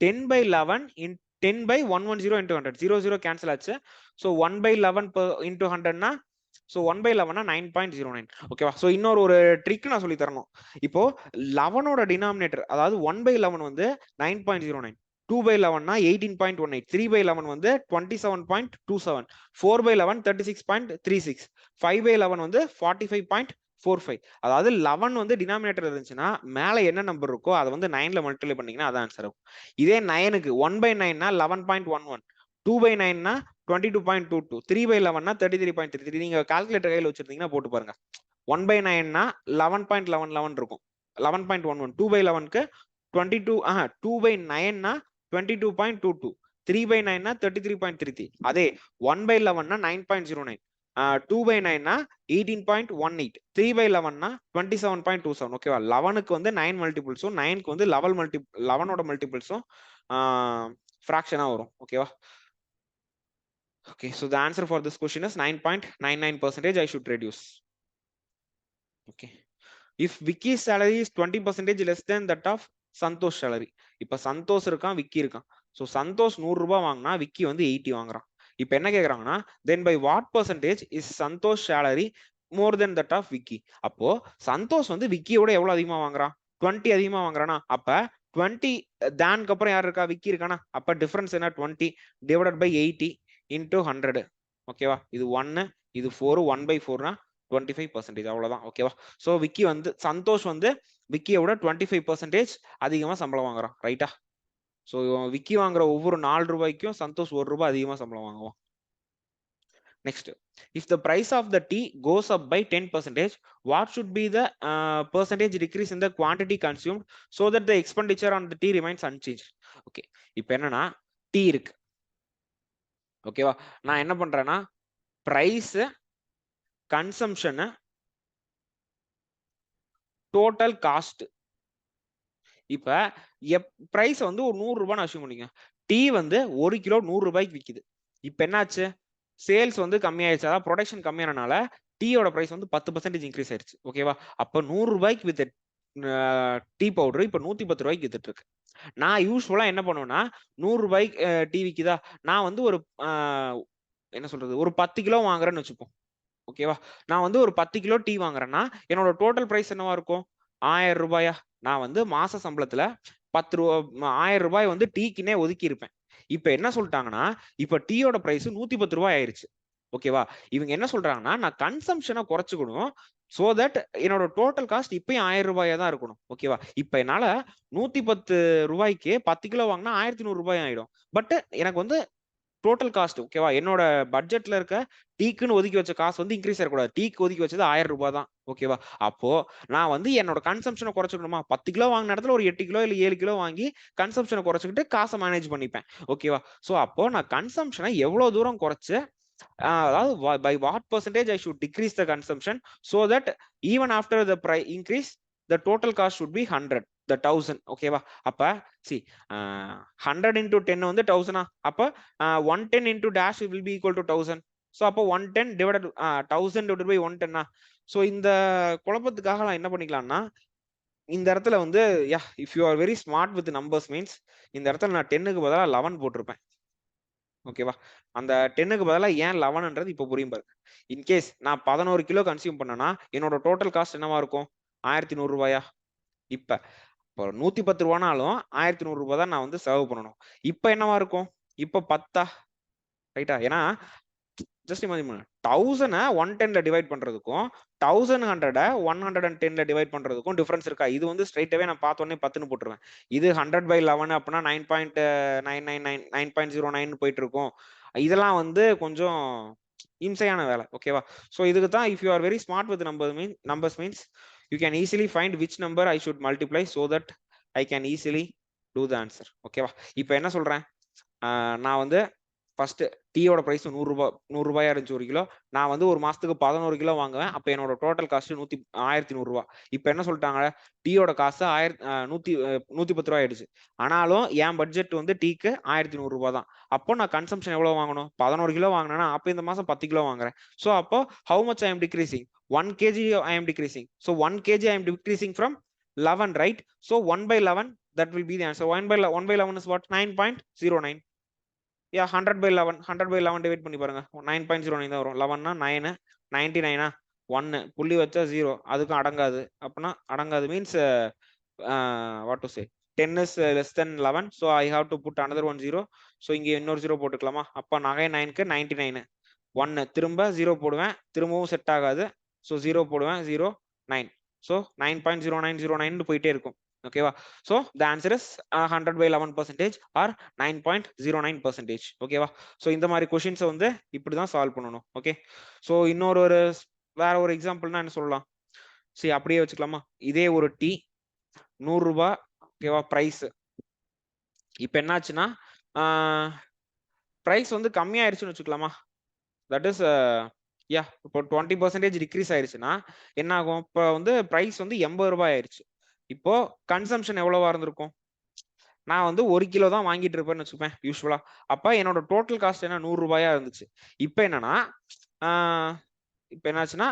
10 by 11 in 10 by 110 into 100. 0 0 cancel ஆச்சு. ஸோ 1 by 11 into 100னா, ஸோ 1 by 11னா 9.09. ஓகேவா? ஸோ இன்னொரு ஒரு ட்ரிக் நான் சொல்லி தரணும். இப்போ 11ஓட டினாமினேட்டர், அதாவது 1 by 11 வந்து 9.09, 2 by 11னா 18.18, 3 by 11 வந்து 27.27, 4 by 11 36.36, 5 by 11 வந்து 45.45. அதாவது 11 வந்து டினாமினேட்டர் இருந்துச்சுன்னா மேல என்ன நம்பர் இருக்கோ அதை வந்து 9ல மல்டிப்ளை பண்ணீங்கன்னா அதான் ஆன்சர் ஆகும். இதே 9க்கு 1 by 9னா 11.11, 2 by 9னா 22.22, 3 by 11னா 33.33. நீங்க கால்குலேட்டர் கையில் வச்சிருந்தீங்கன்னா போட்டு பாருங்க. 1 by 9னா 11.11 இருக்கும், 11.11. 2 by 11க்கு 22, 2 by 9னா 22.22, 3 by 9னா 33.33. அதே 1 by 11னா 9.09, 2 by 9னா 18.18, 3 by 11னா 27.27. ஓகேவா? 11க்கு வந்து 9 மல்டிபிள்ஸும் 9க்கு வந்து 11ஓட மல்டிபிள்ஸும் ஃபிராக்ஷனா வரும். ஓகேவா? Okay, so the answer for this question is 9.99% I should reduce. Okay. If Vicky's salary is 20% less than that of Santosh salary. இப்ப சந்தோஷ் இருக்கான், விக்கி இருக்கான். ஸோ சந்தோஷ் 100 ரூபாய் வாங்கினா விக்கி வந்து 80 வாங்குறான். இப்ப என்ன கேக்குறாங்கன்னா, then by what percentage is Santhosh salary more than that of Vicky? அப்போ சந்தோஷ் வந்து விக்கியோட எவ்வளவு அதிகமா வாங்குறான்? 20 அதிகமா வாங்குறானா? அப்ப 20 தான்க்கு அப்புறம் யார் இருக்கா? விக்கி இருக்கானா? அப்ப டிஃபரன்ஸ் என்ன? 20 டிவைடட் பை 80 into 100. ஓகேவா? இது 1, இது 4, 1 by 4னா 25%. அவ்வளவுதான். ஓகேவா? சோ விக்கி வந்து சந்தோஷ் வந்து விக்கியோட 25% அதிகமா சம்பளம் வாங்குறான். ரைட்டா? சோ விக்கி வாங்குற ஒவ்வொரு 4 ரூபாய்க்கும் சந்தோஷ் 1 ரூபாய் அதிகமா சம்பளம் வாங்குவான். Next, if the price of the tea goes up by 10%, what should be the percentage decrease in the quantity consumed so that the expenditure on the tea remains unchanged? Okay, இப்போ என்னன்னா டீ இருக்கு. ஓகேவா? நான் என்ன பண்றேன்னா பிரைஸ், கன்சம்ஷன், டோட்டல் காஸ்ட். இப்ப பிரைஸ் வந்து ஒரு 100 ரூபாய் அசியூம் பண்ணிக்கங்க. டீ வந்து 1 கிலோ 100 ரூபாய்க்கு விக்குது. இப்ப என்னாச்சு? சேல்ஸ் வந்து கம்மியாயிடுச்சு, அதாவது ப்ரொடக்ஷன் கம்மியானனால டீயோட பிரைஸ் வந்து 10% இன்க்ரீஸ் ஆயிடுச்சு. ஓகேவா? அப்ப 100 ரூபாய்க்கு வித்த டீ பவுடர் இப்ப 110 ரூபாய்க்கு வித்துட்டு இருக்கு. நான் யூஸ்வலா என்ன பண்ணுவேன்னா, 100 ரூபாய்க்கு டீ விக்குதா, நான் வந்து ஒரு என்ன சொல்றது, ஒரு 10 கிலோ வாங்குறேன்னு வச்சுப்போம். ஓகேவா? நான் வந்து ஒரு 10 கிலோ டீ வாங்குறேன்னா என்னோட டோட்டல் பிரைஸ் என்னவா இருக்கும்? 1000 ரூபாயா? நான் வந்து மாச சம்பளத்துல 1000 ரூபாய் வந்து டீக்குன்னே ஒதுக்கி இருப்பேன். இப்ப என்ன சொல்லிட்டாங்கன்னா, இப்ப டீயோட பிரைஸ் 110 ரூபாய் ஆயிருச்சு. ஓகேவா? இவங்க என்ன சொல்றாங்கன்னா, நான் கன்சம்ப்ஷனை குறைச்சுக்கணும். சோ தட் என்னோட டோட்டல் காஸ்ட் இப்பயும் ரூ. 1000 தான் இருக்கணும். ஓகேவா? இப்ப என்னால ரூ. 110க்கு 10 கிலோ வாங்கினா ரூ. 1100 ஆயிடும். பட் எனக்கு வந்து டோட்டல் காஸ்ட் ஓகேவா? என்னோட பட்ஜெட்ல இருக்க டீக்குன்னு ஒதுக்கி வச்ச காசு வந்து இன்க்ரீஸ் ஆகக்கூடாது. டீக்கு ஒதுக்கி வச்சது ரூ. 1000 தான். ஓகேவா? அப்போ நான் வந்து என்னோட கன்சம்ப்ஷனை குறைச்சுக்கணுமா? 10 கிலோ வாங்கின இடத்துல ஒரு 8 கிலோ இல்ல 7 கிலோ வாங்கி கன்சம்ப்ஷனை குறைச்சிக்கிட்டு காசை மேனேஜ் பண்ணிப்பேன். ஓகேவா? சோ அப்போ நான் கன்சம்ப்ஷனை எவ்வளவு தூரம் குறைச்சு அதாவது by what percentage I should decrease the consumption so that even after the price increase the total cost should be 100 the 1000 ஓகேவா? அப்ப see 100 into 10 வந்து 1000 அப்ப 110 into dash will be equal to 1000. so அப்போ 110 divided 1000 divided by 110 so இந்த குழப்பத்துக்காக நான் என்ன பண்ணிக்கலாம்னா இந்த இடத்துல வந்து if you are very smart with numbers means இந்த இடத்துல நான் 10க்கு பதிலா 11 போட்டிருப்பேன். ஓகேவா? அந்த 10க்கு பதிலா ஏன் 11ன்றது இப்ப புரியும் பாருங்க. இன்கேஸ் நான் 11 கிலோ கன்சியூம் பண்ணனா என்னோட டோட்டல் காஸ்ட் என்னவா இருக்கும்? ரூ. 1100 இப்ப இப்போ ரூ. 110 ரூ. 1100 தான் நான் வந்து செலவு பண்ணணும். இப்ப என்னவா இருக்கும்? இப்ப 10 ரைட்டா? ஏன்னா ஜஸ்ட் இமேஜின் பண்ணுங்க. 1000 110ல டிவைட் பண்றதுக்கும் 1100 110ல டிவைட் பண்றதுக்கும் டிஃபரன்ஸ் இருக்கா? இது வந்து ஸ்ட்ரைட்டாவே நான் பார்த்த உடனே 10ன்னு போட்டுருவேன். இது 100/11 அப்படின்னா 9.999 9.09 போயிட்டு இருக்கும். இதெல்லாம் வந்து கொஞ்சம் இம்சையான வேலை. ஓகேவா? சோ இதுக்கு தான் if you are very smart with numbers means you can easily find which number I should multiply so that I can easily do the answer. ஓகேவா? இப்போ என்ன சொல்றேன்? நான் வந்து ஃபர்ஸ்ட் டீயோட பிரைஸ் ரூ. 100 இருந்துச்சு ஒரு கிலோ. நான் வந்து ஒரு மாசத்துக்கு 11 கிலோ வாங்குவேன். அப்ப என்னோட டோட்டல் காஸ்ட் 1100. இப்ப என்ன சொல்லிட்டாங்க? டீயோட காசு 110 ஆயிடுச்சு. ஆனாலும் என் பட்ஜெட் வந்து டீக்கு 1100 தான். அப்போ நான் கன்சம்ஷன் எவ்வளவு வாங்கணும்? 11 கிலோ வாங்கினேன்னா அப்ப இந்த மாசம் 10 கிலோ வாங்குறேன். சோ அப்போ how much I am decreasing? 1 kg I am decreasing. So 1 kg I am decreasing from 11, right? So 1/11 that will be the answer. 1/11 is what? 9.09. 100/11 100/11 divide பண்ணி பாருங்க. 9.09 தான் வரும். 11னா 9 99 1 புள்ளி வச்சா 0 அதுக்கும் அடங்காது. அப்பனா அடங்காது means what to say 10 is less than 11 so I have to put another one 0. so இங்க இன்னொரு 0 போட்டுக்கலாமா? அப்ப நகை 9க்கு 99 1 திரும்ப 0 போடுவேன். திரும்பவும் செட் ஆகாது. so 0 போடுவேன் 0 9 so 9.0909 போயிட்டே இருக்கும். ஓகேவா? so the answer is 100/11% or 9.09%. ஓகேவா? so இந்த மாதிரி கொஸ்டின்ஸ் வந்து இப்படிதான் சால்வ் பண்ணணும். ஓகே? so இன்னொரு வேற ஒரு எக்ஸாம்பிள்னா என்ன சொல்லலாம்? சரி அப்படியே வச்சுக்கலாமா? இதே ஒரு டீ ரூ. 100 ஓகேவா பிரைஸ். இப்ப என்னாச்சுன்னா பிரைஸ் வந்து கம்மியாயிருச்சுன்னு வச்சுக்கலாமா? தட் இஸ் இப்போ 20% டிக்ரீஸ் ஆயிருச்சுன்னா என்ன ஆகும்? இப்போ வந்து பிரைஸ் வந்து ரூ. 80 ஆயிருச்சு. இப்போ கன்சம்ஷன் எவ்வளவா இருந்திருக்கும்? நான் வந்து 1 கிலோ தான் வாங்கிட்டு இருப்பேன்னு வச்சுப்பேன் யூஸ்வலா. அப்ப என்னோட டோட்டல் காஸ்ட் என்ன ரூ. 100 இருந்துச்சு. இப்ப என்னன்னா இப்ப என்னாச்சுன்னா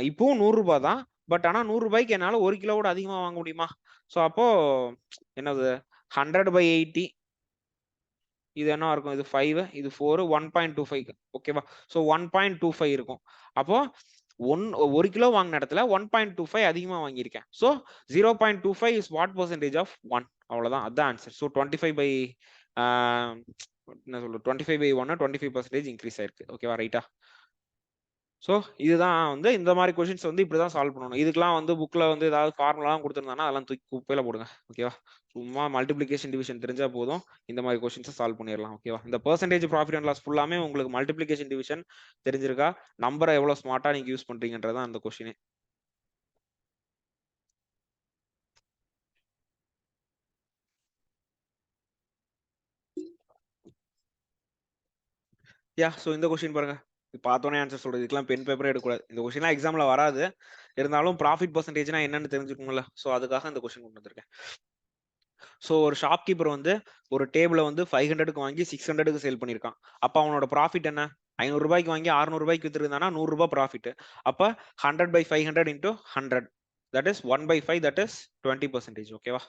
இப்பவும் ரூ. 100 தான். பட் ஆனா ரூ. 100க்கு என்னால 1 கிலோவோட அதிகமா வாங்க முடியுமா? சோ அப்போ என்னது 100/80 இது என்ன இருக்கும்? இது 5 இது 4 1.25 ஓகேவா? சோ 1.25 இருக்கும். அப்போ 1 கிலோ வாங்கின இடத்துல 1.25 அதிகமா வாங்கியிருக்கேன். So 0.25 is what percentage of 1 அவ்வளவுதான். அதான் ஆன்சர். சோ 25 என்ன சொல்றது 25/1 25% இன்க்ரீஸ் ஆயிருக்கு. ஓகேவா? ரைட்டா? சோ இதுதான் வந்து இந்த மாதிரி கொஸ்டின்ஸ் வந்து இப்படிதான் சால்வ் பண்ணணும். இதுக்கெல்லாம் வந்து புக்ல வந்து ஏதாவது ஃபார்முலாம் கொடுத்துருந்தாங்கன்னா அதெல்லாம் தூக்கி குப்பையில போடுங்க. ஓகேவா? சும்மா மல்டிப்ளிகேஷன் டிவிஷன் தெரிஞ்சா போதும் இந்த மாதிரி கொஸ்டின்ஸை சால்வ் பண்ணிடலாம். ஓகேவா? இந்த பெர்சன்டேஜ் ப்ராஃபிட் அண்ட் லாஸ் ஃபுல்லாமே உங்களுக்கு மல்டிப்ளிகேஷன் டிவிஷன் தெரிஞ்சிருக்கா? நம்பரை எவ்வளவு ஸ்மார்ட்டா நீங்க யூஸ் பண்றீங்கன்றதான் அந்த கொஸ்டினே. சோ இந்த கொஸ்டின் பாருங்க. பார்த்தோன்னே ஆன்சர் சொல்றது. இதுக்கெல்லாம் பென் பேப்பரே எடுக்கக்கூடாது. இந்த கொஸ்டின்லாம் எக்ஸாம்ல வராது. இருந்தாலும் ப்ராஃபிட் பெர்சன்டேஜ்னா என்னன்னு தெரிஞ்சுக்கணும்ல. சோ அதுக்காக இந்த கொஸ்டின் கொண்டு வந்திருக்கேன். சோ ஒரு ஷாப்கீப்பர் வந்து ஒரு டேபிள வந்து 500க்கு வாங்கி 600க்கு சேல் பண்ணிருக்கான். அப்ப அவனோட ப்ராஃபிட் என்ன? 500 ரூபாய்க்கு வாங்கி 600 ரூபாய்க்கு வித்திருந்தானா ரூ. 100 ப்ராஃபிட். அப்ப 100/500 into 100 that is 1/5 that is 20%. ஓகேவா?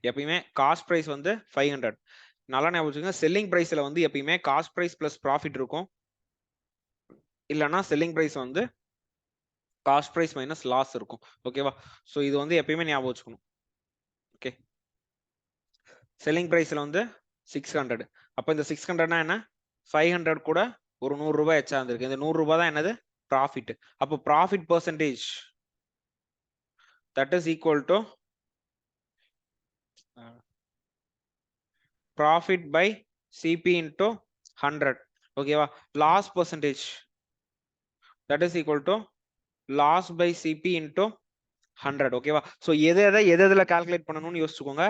எப்பயுமே காஸ்ட் பிரைஸ் வந்து 500. நல்லா ஞாபகம் வச்சுக்கோங்க. செல்லிங் பிரைஸ்ல வந்து எப்பயுமே காஸ்ட் பிரைஸ் பிளஸ் ப்ராஃபிட் இருக்கும். இல்லனா செல்லிங் பிரைஸ் வந்து காஸ்ட் பிரைஸ் மைனஸ் லாஸ் இருக்கும். ஓகேவா? சோ இது வந்து எப்பயுமே ஞாபகம் வச்சுக்கணும். ஓகே? செல்லிங் பிரைஸ்ல வந்து 600. அப்ப இந்த 600னா என்ன? 500 கூட ஒரு 100 ரூபாய் எச்சா வந்திருக்கு. இந்த 100 ரூபாய் தான் என்னது ப்ராஃபிட். அப்போ profit percentage that is equal to profit by CP into 100. ஓகேவா? Loss percentage that is equal to loss by CP into 100. ஓகேவா? ஸோ எதில் கால்குலேட் பண்ணணும்னு யோசிச்சுக்கோங்க.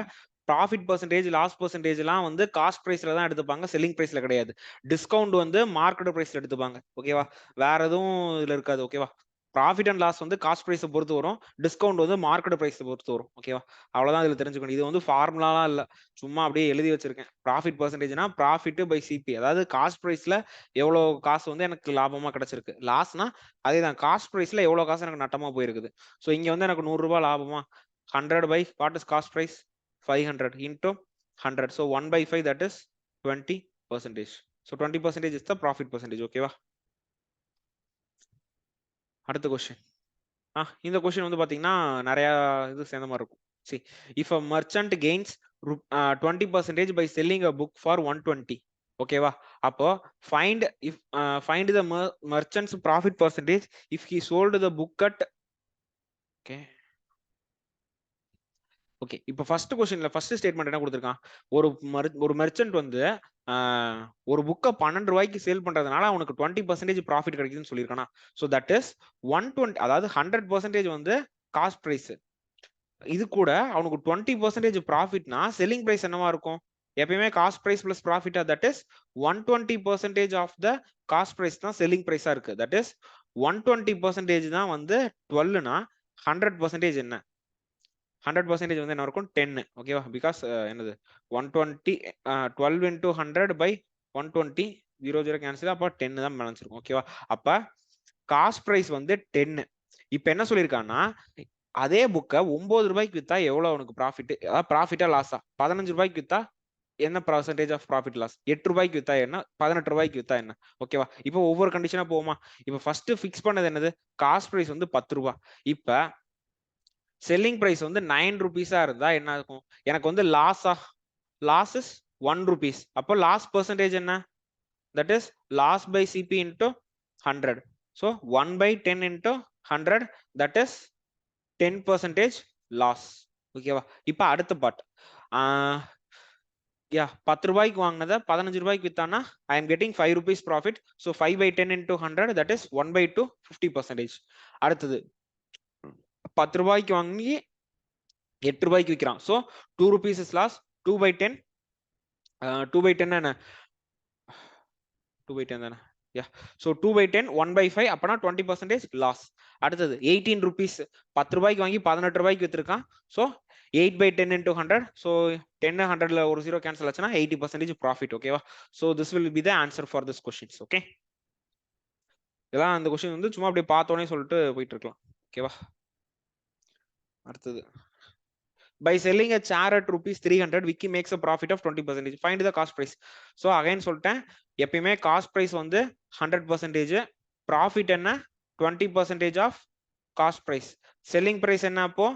ப்ராஃபிட் பெர்சன்டேஜ் லாஸ் பெர்சன்டேஜ்லாம் வந்து காஸ்ட் ப்ரைஸ்ல தான் எடுத்துப்பாங்க, செல்லிங் ப்ரைஸ்ல கிடையாது. டிஸ்கவுண்ட் வந்து மார்க்கெட் ப்ரைஸ்ல எடுத்துப்பாங்க. ஓகேவா? வேற எதுவும் இதுல இருக்காது. ஓகேவா? ப்ராஃபிட் அண்ட் லாஸ் வந்து காஸ்ட் ப்ரைஸை பொறுத்து வரும், டிஸ்கவுண்ட் வந்து மார்க்கெட் ப்ரைஸை பொறுத்து வரும். ஓகேவா? அவ்வளவுதான் இதுல தெரிஞ்சுக்கணும். இது வந்து ஃபார்முலாலாம் இல்ல, சும்மா அப்படியே எழுதி வச்சிருக்கேன். ப்ராஃபிட் பெர்சன்டேஜ்னா ப்ராஃபிட் பை சிபி, அதாவது காஸ்ட் ப்ரைஸ்ல எவ்வளவு காசு வந்து எனக்கு லாபமா கிடைச்சிருக்கு. லாஸ்னா அதே தான், காஸ்ட் ப்ரைஸ்ல எவ்வளவு காசு எனக்கு நட்டமா போயிருக்குது. ஸோ இங்க வந்து எனக்கு 100 ரூபாய் லாபமா, 100 by what is cost price 500 into 100. So 1/5 that is 20%. So 20% is the profit percentage. ஓகேவா? அடுத்த கொஸ்டின். இந்த கொஸ்டின் வந்து பாத்தீங்கன்னா நிறைய இது சேர்ந்த மாதிரி இருக்கும். See, if a merchant gains 20% by selling a book for 120. ஓகேவா? அப்போ find the merchant's profit percentage if he sold the book at okay. Okay, இப்போ ஃபர்ஸ்ட் கொஸ்டின்ல ஃபர்ஸ்ட் ஸ்டேட்மெண்ட் என்ன கொடுத்துருக்கான்? ஒரு மெர்ச்சன்ட் வந்து ஒரு புக்கை 12 ரூபாய்க்கு சேல் பண்றதுனால அவனுக்கு 20% ப்ராஃபிட் கிடைக்குதுன்னு சொல்லியிருக்கானா? ஸோ தட் இஸ் 120, அதாவது 100% வந்து காஸ்ட் பிரைஸ். இது கூட அவனுக்கு 20% ப்ராஃபிட்னா செல்லிங் பிரைஸ் என்னவா இருக்கும்? எப்பயுமே காஸ்ட் பிரைஸ் பிளஸ் ப்ராஃபிட்டா, that is 120% of the cost price தான் செல்லிங் பிரைஸா இருக்கு. தட் இஸ் 120% தான் வந்து 12னா 100% என்ன? 100% வந்து என்ன இருக்கும்? 10. ஓகேவா? பிகாஸ் என்னது 120 12 into 100 by 120 0 கேன்சல், அப்போ 10 தான் பேலன்ஸ் இருக்கும். ஓகேவா? அப்ப காஸ்ட் பிரைஸ் வந்து 10. இப்ப என்ன சொல்லியிருக்கான்னா, அதே புக்கை 9 ரூபாய்க்கு வித்தா எவ்வளவு அவனுக்கு ப்ராஃபிட், அதாவது ப்ராஃபிட்டா லாஸா? 15 ரூபாய்க்கு வித்தா என்ன பர்சன்டேஜ் ஆஃப் ப்ராஃபிட் லாஸ்? 8 ரூபாய்க்கு வித்தா என்ன, 18 ரூபாய்க்கு வித்தா என்ன? ஓகேவா? இப்போ ஒவ்வொரு கண்டிஷனா போகுமா? இப்போ ஃபர்ஸ்ட் ஃபிக்ஸ் பண்ணது என்னது? காஸ்ட் பிரைஸ் வந்து 10 ரூபாய். இப்ப செல்லிங் பிரைஸ் வந்து 9 ருபீஸா இருந்தா என்ன இருக்கும்? எனக்கு வந்து லாஸ் இஸ் 1 rupees. அப்போ லாஸ் பெர்சன்டேஜ் என்ன? That is loss by CP into 100. So 1/10 into 100, that is 10% loss. ஓகேவா? இப்போ அடுத்த பார்ட். 10 ரூபாய்க்கு வாங்கினதை 15 ரூபாய்க்கு வித்தானா I am getting 5 rupees profit. So 5/10 into 100, that is 1/2, 50%. அடுத்தது 10 ரூபாய்க்கு வாங்கி 8 ரூபாய்க்கு விற்கிறான். So 2 rupees is loss. 2/10 2/10 என்ன? 2/10 தானே? ஸோ 2/10 1/5, அப்பனா 20% லாஸ். அடுத்தது 18 rupees, 10 ரூபாய்க்கு வாங்கி 18 ரூபாய்க்கு வித்துருக்கான். So 8/10 into 100. ஸோ 10 100ல ஒரு 0 கேன்சல் ஆச்சுன்னா 80% ப்ராஃபிட். ஓகேவா? So this will be the answer for this questions. Okay, இதெல்லாம் அந்த கொஸ்டின் வந்து சும்மா அப்படியே பார்த்தோன்னே சொல்லிட்டு போயிட்டு இருக்கலாம். ஓகேவா? அடுத்தது, by selling a chair at rupees 300, Vicky makes a profit of 20%. Find the cost price. So again சொல்லிட்டேன், எப்பயுமே காஸ்ட் பிரைஸ் வந்து 100%, ப்ராஃபிட் என்ன 20% of cost price, selling price என்ன அப்போ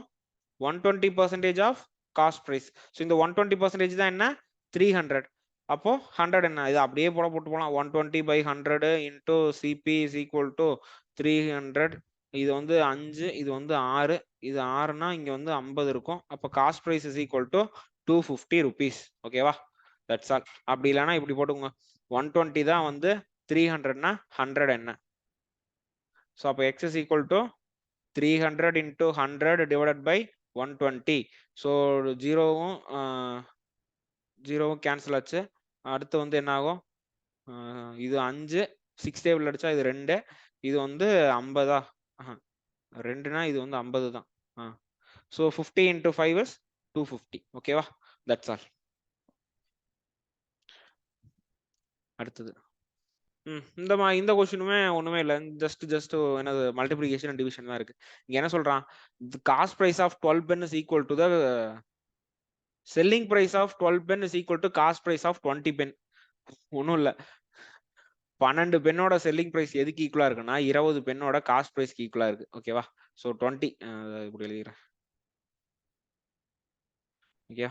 120% ஆஃப் காஸ்ட் பிரைஸ். ஸோ இந்த 120% தான் என்ன 300. அப்போ 100 என்ன, இது அப்படியே போட்டு போகலாம். 120/100 into CP is equal to 300. இது வந்து 5, இது வந்து 6, இது 6னா இங்க வந்து 50 இருக்கும். அப்ப cost price is equal to 250 rupees. ஓகேவா? That's all. அப்படி இல்லைன்னா இப்படி போட்டுக்கோங்க, 120 தான் வந்து 300னா 100 என்ன? ஸோ அப்போ x is equal to 300 into 100 divided by 120. So 0வும் 0வும் கேன்சல் ஆச்சு. அடுத்து வந்து என்ன ஆகும்? இது 5, 6 டேபிள் அடிச்சா இது 2, இது வந்து 50. 2னா இது வந்து 50 தான். So 50 into 5 is 250. ஓகேவா? That's all. அடுத்தது இந்த கொஸ்டினுமே ஒண்ணுமே இல்லை, ஜஸ்ட் என்னது மல்டிபிளிகேஷன் அண்ட் டிவிஷன் தான் இருக்கு. இங்க என்ன சொல்றான்? Cost price of 12 pen is equal to the selling price of 12 pen is equal to cost price of 20 pen. ஒன்றும் இல்லை, 12 பென்னோட செல்லிங் பிரைஸ் எதுக்கு ஈக்குவலா இருக்குன்னா 20 பென்னோட காஸ்ட் பிரைஸ்க்கு ஈக்குவலா இருக்கு. ஓகேவா? ஸோ 20 இப்படி எழுதிக்கிறேன். Okay,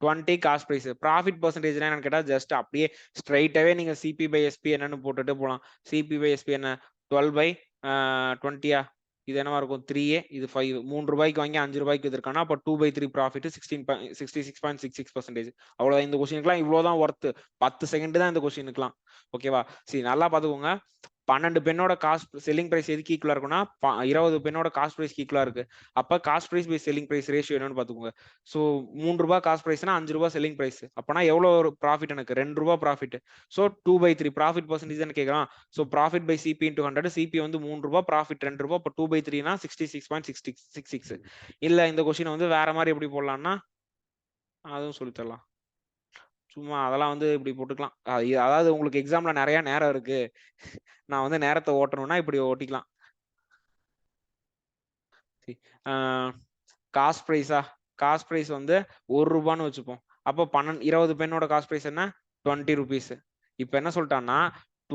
20 cost price. ப்ராஃபிட் பெர்சன்டேஜ்னா என்னன்னு கேட்டா ஜஸ்ட் அப்படியே ஸ்ட்ரைட்டாவே நீங்க சிபி பை எஸ்பி என்னன்னு போட்டுட்டு போலாம். சிபி பை எஸ்பி என்ன 12/20 இது என்னவா இருக்கும் 3A இது 5 ₹3 வாங்கி ₹5 வித்திருக்கானா அப்ப 2/3 ப்ராஃபிட் 66.66%. அவ்வளவுதான் இந்த கொஸ்டினுக்குலாம் இவ்வளவுதான் ஒர்த். 10 செகண்ட் தான் இந்த கொஸ்டினுக்குலாம். ஓகேவா? சரி நல்லா பாத்துக்கோங்க. 12 பெண்ணோட காஸ்ட் செல்லிங் பிரைஸ் எதுக்கு ஈக்குவலா இருக்குன்னா 20 பெண்ணோட காஸ்ட் பிரைஸ் ஈக்குவலா இருக்கு. அப்ப cost price by selling price ratio என்னன்னு பாத்துக்கோங்க. சோ ₹3 காஸ்ட் பிரைஸ்னா ₹5 செல்லிங் பிரைஸ். அப்பனா எவ்வளவு ஒரு ப்ராஃபிட் எனக்கு ₹2 ப்ராஃபிட். சோ 2/3 ப்ராஃபிட் பெர்சன்டேஜ் கேக்குறான். So profit by CP into 100 CP வந்து ₹3 ப்ராஃபிட் ₹2 அப்ப 2/3னா 66.66. இல்ல இந்த கொஸ்டின் வந்து வேற மாதிரி எப்படி போடலாம்னா அதுவும் சொல்லி தரலாம். சும்மா அதெல்லாம் வந்து இப்படி போட்டுக்கலாம். அதாவது உங்களுக்கு எக்ஸாம்ல நிறைய நேரம் இருக்கு, நான் வந்து நேரத்தை ஓட்டணும்னா இப்படி ஓட்டிக்கலாம். காஸ்ட் பிரைஸா காஸ்ட் பிரைஸ் வந்து ₹1 வச்சுப்போம். அப்போ 20 பெண்ணோட காஸ்ட் பிரைஸ் என்ன ₹20. இப்ப என்ன சொல்லிட்டான்னா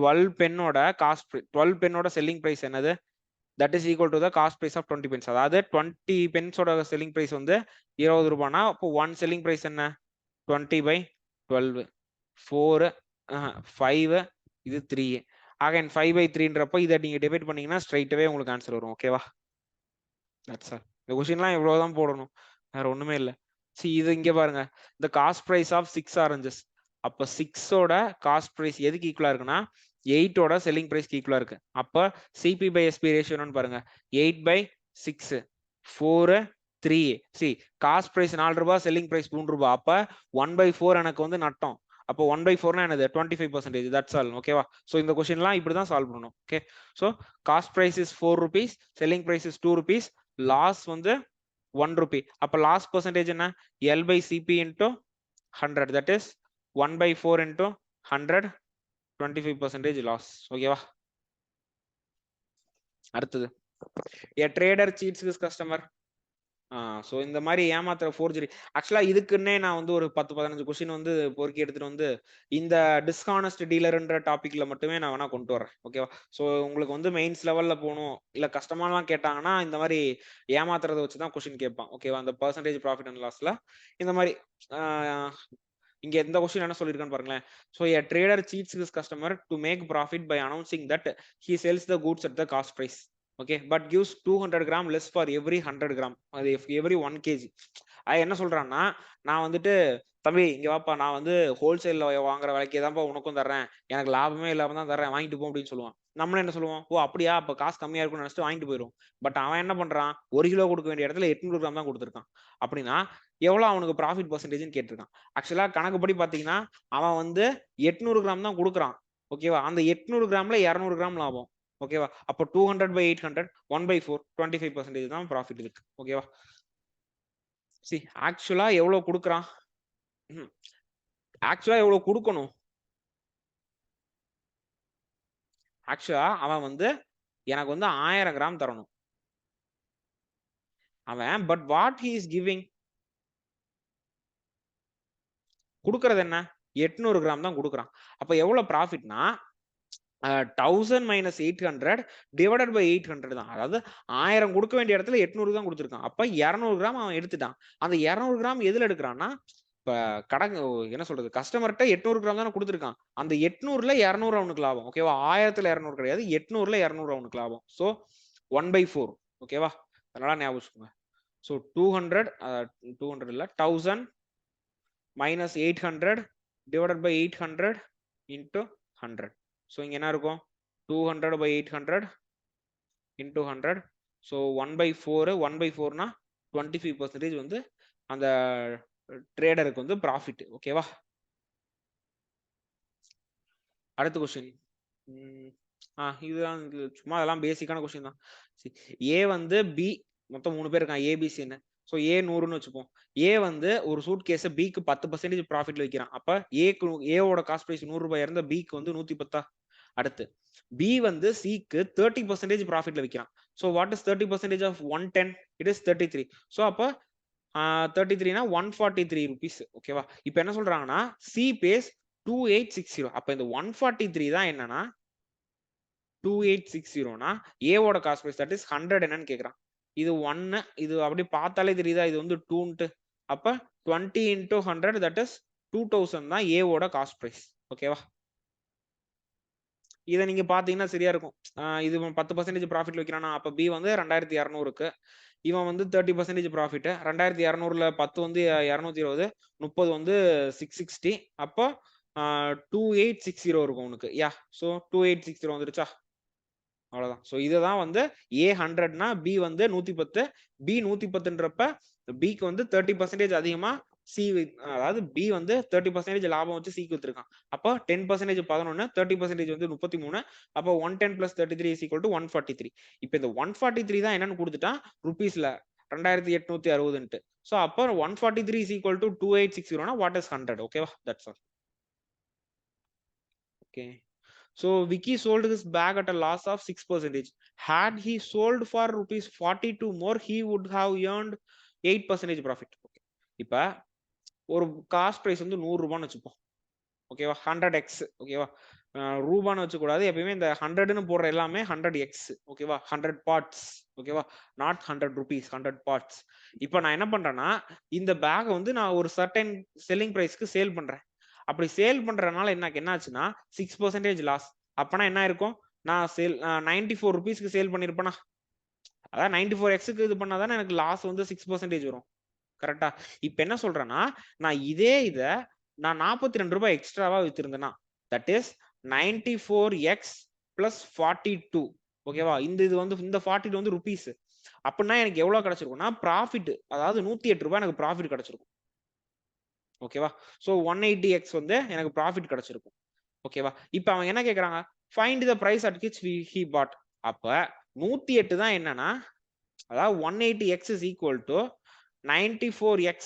12 பெண்ணோட காஸ்ட் 12 பெண்ணோட செல்லிங் பிரைஸ் என்னது that is equal to the cost price of 20 pens. அதாவது 20 பென்ஸோட செல்லிங் பிரைஸ் வந்து ₹20. அப்போ 1 செல்லிங் பிரைஸ் என்ன 20/12 4 5 இது 3. அகைன் 5/3ன்றப்போ இதை நீங்க டிவைட் பண்ணீங்கன்னா ஸ்ட்ரைட்டாவே உங்களுக்கு ஆன்சர் வரும். ஓகேவா? That's all. இந்த கொஸ்டின்லாம் இவ்வளவுதான் போடணும், வேற ஒண்ணுமே இல்லை. சரி இது இங்க பாருங்க, இந்த காஸ்ட் பிரைஸ் ஆஃப் 6 ஆரஞ்சஸ். அப்ப 6ஓட காஸ்ட் பிரைஸ் எதுக்கு ஈக்குவலா இருக்குன்னா 8ஓட செல்லிங் பிரைஸ்க்கு ஈக்குவலா இருக்கு. அப்ப சிபி பை எஸ்பி ரேஷியோ என்னன்னு பாருங்க 8/6 4 3. C cost price ₹4 selling price ₹3. அப்ப 1/4 எனக்கு வந்து நட்டம். அப்போ 1/4னா என்னது 25%. That's all. ஓகேவா? சோ இந்த கொஸ்டின்லாம் இப்படிதான் சால்வ் பண்ணணும். Okay, so cost price is ₹4, selling price is ₹2, loss வந்து ₹1. அப்ப லாஸ் பெர்சன்டேஜ் என்ன L/CP into 100. That is 1/4 into 100 25% loss. ஓகேவா? அடுத்தது a trader cheats his customer. So இந்த மாதிரி ஏமாத்துற ஃபோர்ஜரி. ஆக்சுவலா இதுக்குன்னே நான் வந்து ஒரு 10-15 கொஸ்டின் வந்து பொறுக்கி எடுத்துட்டு வந்து இந்த டிஸ்ஹானஸ்ட் டீலர்ன்ற டாபிக்ல மட்டுமே நான் வேணா கொண்டு வரேன். ஓகேவா? ஸோ உங்களுக்கு வந்து மெயின்ஸ் லெவல்ல போகணும் இல்ல கஷ்டமாலாம் கேட்டாங்கன்னா இந்த மாதிரி ஏமாத்துறதை வச்சுதான் கொஸ்டின் கேட்பான். ஓகேவா? அந்த பர்சன்டேஜ் ப்ராஃபிட் அண்ட் லாஸ்ல இந்த மாதிரி இங்க எந்த கொஸ்டின் என்ன சொல்லியிருக்கான்னு பாருங்களேன். So a trader cheats his customer to make profit by announcing that he sells the goods at the cost price. Okay, but gives 200 gram less for every 100 gram, அது எவ்ரி 1 kg. அது என்ன சொல்றான்னா நான் வந்துட்டு தம்பி இங்க வாப்பா, நான் வந்து ஹோல்சேல்ல வாங்குற விலைக்கே தான்ப்பா உனக்கும் தர்றேன், எனக்கு லாபமே இல்லாம தான் தர்றேன், வாங்கிட்டு போ அப்படின்னு சொல்லுவான். நம்மள என்ன சொல்லுவோம், ஓ அப்படியா அப்ப காசு கம்மியா இருக்கும்னு நினைச்சிட்டு வாங்கிட்டு போயிடும். பட் அவன் என்ன பண்றான், 1 கிலோ கொடுக்க வேண்டிய இடத்துல 800 கிராம் தான் கொடுத்துருக்கான். அப்படின்னா எவ்வளவு அவனுக்கு ப்ராஃபிட் பர்சன்டேஜ்னு கேட்டிருக்கான். ஆக்சுவலா கணக்குப்படி பாத்தீங்கன்னா அவன் வந்து 800 கிராம் தான் கொடுக்குறான். ஓகேவா? அந்த 800 கிராம்ல 200 கிராம் லாபம். ஓகேவா? அப்போ 200/800 1/4 25% தான் ப்ராஃபிட் இருக்கு. ஓகேவா? சி ஆக்சுவலா எவ்வளவு கொடுக்குறான், ஆக்சுவலா எவ்வளவு கொடுக்கணும், ஆக்சுவலா அவன் வந்து எனக்கு வந்து 1000 கிராம் தரணும் அவன். But what he is giving, கொடுக்கறது என்ன 800 கிராம் தான் கொடுக்குறான். அப்ப எவ்வளவு ப்ராஃபிட்னா 1000 minus 800 divided by 800 தான். அதாவது 1000 கொடுக்க வேண்டிய இடத்துல 800 தான் கொடுத்துருக்கான். அப்ப 200 கிராம் அவன் எடுத்துட்டான். அந்த 200 கிராம் எதுல எடுக்கிறான்னா இப்ப என்ன சொல்றது, கஸ்டமர்கிட்ட 800 கிராம் தானே கொடுத்துருக்கான். அந்த 800ல 200 அவனுக்கு லாபம். ஓகேவா? 1000ல 200 கிடையாது, 800ல 200 அவனுக்கு லாபம். ஸோ 1/4. ஓகேவா? அதனால ஞாபகம் வச்சுக்கோங்க. ஸோ 200 இல்ல 1000 minus 800 divided by 800 into 100. So இங்க என்ன இருக்கும் 200/800 into 100. ஸோ 1/4 1/4னா 25% வந்து அந்த ட்ரேடருக்கு வந்து ப்ராஃபிட். ஓகேவா? அடுத்த கொஸ்டின். இதுதான் சும்மா அதெல்லாம் பேசிக்கான கொஸ்டின் தான். ஏ வந்து பி மொத்தம் 3 பேர் இருக்கான் ஏபிசின்னு. ஸோ ஏ 100ன்னு வச்சுப்போம். ஏ வந்து ஒரு சூட் கேஸ பிக்கு 10% ப்ராஃபிட்ல வைக்கிறான். அப்ப ஏவோட காஸ்ட் பிரைஸ் ₹100 இருந்தா பிக்கு வந்து 110. அடுத்து பி வந்து சிக்கு 30% ப்ராஃபிட்ல விற்கிறான். So what is 30% of 110? It is 33. So அப்ப 33னா ₹143. ஓகேவா? இப்ப என்ன சொல்றாங்கன்னா சி பேஸ் 2860. அப்ப இந்த 143 தான் என்னன்னா 2860னா ஏவோட காஸ்ட் பிரைஸ் தட் இஸ் 100 என்னன்னு கேக்குறான். இது 1, இது அப்படி பார்த்தாலே தெரியுதா இது வந்து 2ன்ட்டு. அப்ப 20 into 100 that is 2000 தான் A ஓட காஸ்ட் பிரைஸ். ஓகேவா? இதை நீங்க பாத்தீங்கன்னா சரியா இருக்கும். இது 10% ப்ராஃபிட் வைக்கிறானா, அப்ப B வந்து 2200க்கு, இவன் வந்து 30% ப்ராஃபிட். 2200ல 10 வந்து 220, 30 வந்து 660, அப்போ 2860 இருக்கும் உனக்கு. யா, ஸோ 2860 வந்துருச்சா? அவ்வளவுதான். ஸோ இதுதான் வந்து A100னா B வந்து 110, B 110ன்றப்ப Bக்கு வந்து 30% அதிகமா C, அதாவது B வந்து 30% லாபம் வச்சு Cக்கு வித்துருக்கான். அப்போ 10% 11, 30% வந்து 33, அப்போ 110 plus 33 is equal to 143. இப்போ இந்த 143 தான் என்னன்னு கொடுத்துட்டா ருபீஸ்ல 2860. ஸோ அப்போ 143 is equal to 2860னா வாட் இஸ் 100? ஓகேவா? That's all. Okay. So Vicky sold his bag at a loss of 6%. Had he sold for rupees 42 more, he would have earned 8% profit. Okay. இப்ப ஒரு காஸ்ட் பிரைஸ் வந்து 100 ரூபான்னு வச்சுப்போம். ஓகேவா? 100x. ஓகேவா? ரூபான்னு வச்சுக்கூடாது. எப்பயுமே இந்த 100ன்னு போடுற எல்லாமே 100x. ஓகேவா? 100 பார்ட்ஸ். ஓகேவா? Not 100 rupees, 100 parts. இப்போ நான் என்ன பண்றேன்னா, இந்த பேக் வந்து நான் ஒரு சர்டன் செல்லிங் பிரைஸ்க்கு சேல் பண்றேன். அப்படி சேல் பண்றதுனால என்ன ஆச்சுன்னா 6% லாஸ். அப்பனா என்ன இருக்கும்? நான் 94 ருபீஸ்க்கு சேல் பண்ணிருப்பேனா, அதான் 94x இது பண்ணாதானே எனக்கு லாஸ் வந்து 6% வரும். கரெக்டா? இப்ப என்ன சொல்றேன்னா, நான் இதை நான் 42 ரூபாய் எக்ஸ்ட்ராவா வித்திருந்தேன்னா, தட் இஸ் 94x plus 42. ஓகேவா? இது வந்து இந்த 42 வந்து ருபீஸ். அப்படின்னா எனக்கு எவ்வளவு கிடைச்சிருக்கும்னா ப்ராஃபிட், அதாவது 108 ரூபாய் எனக்கு ப்ராஃபிட் கிடைச்சிருக்கும். ஓகேவா? ஸோ 180x வந்து எனக்கு ப்ராஃபிட் கிடைச்சிருக்கும். ஓகேவா? இப்ப அவங்க என்ன கேக்குறாங்க? Find the price at which he bought. அப்ப 108 தான் என்னன்னா, அதாவது 180x is equal to 94x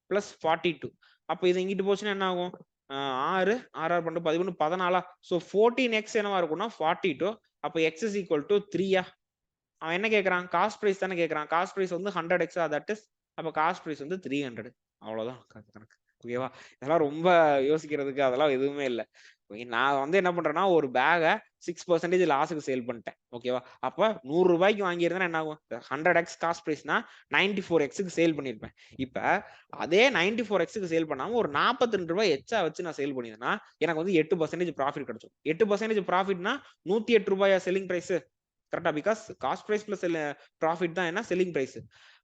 plus 42. அப்ப இது இங்கிட்டு போச்சுன்னா என்ன ஆகும்? 6 6 பண்ணு 11 14. ஸோ 14x என்னவா இருக்கும்னா 42. அப்ப x is equal to 3. அவன் என்ன கேட்கறான்? காஸ்ட் பிரைஸ் தானே கேட்கறான். காஸ்ட் பிரைஸ் வந்து 100x, தட் இஸ் அப்ப காஸ்ட் பிரைஸ் வந்து 300. அவ்வளவுதான் கணக்கு. ஓகேவா? இதெல்லாம் ரொம்ப யோசிக்கிறதுக்கு அதெல்லாம் எதுவுமே இல்லை. நான் வந்து என்ன பண்றேன்னா, ஒரு பேகை 6% லாஸுக்கு சேல் பண்ணிட்டேன். ஓகேவா? அப்ப 100 ரூபாய்க்கு வாங்கியிருந்தா என்ன ஆகும்? 100x cost பிரைஸ்னா 94xக்கு sale பண்ணிருப்பேன். இப்ப அதே 94xக்கு சேல் பண்ணாம ஒரு 42 ரூபாய் எச்சா வச்சு நான் சேல் பண்ணிருந்தேன்னா எனக்கு வந்து 8% ப்ராஃபிட் கிடைச்சிடும். 8% ப்ராஃபிட்னா 108 ரூபாயா செல்லிங் பிரைஸ்? கரெக்டா? Because cost price plus profit தான் என்ன selling price.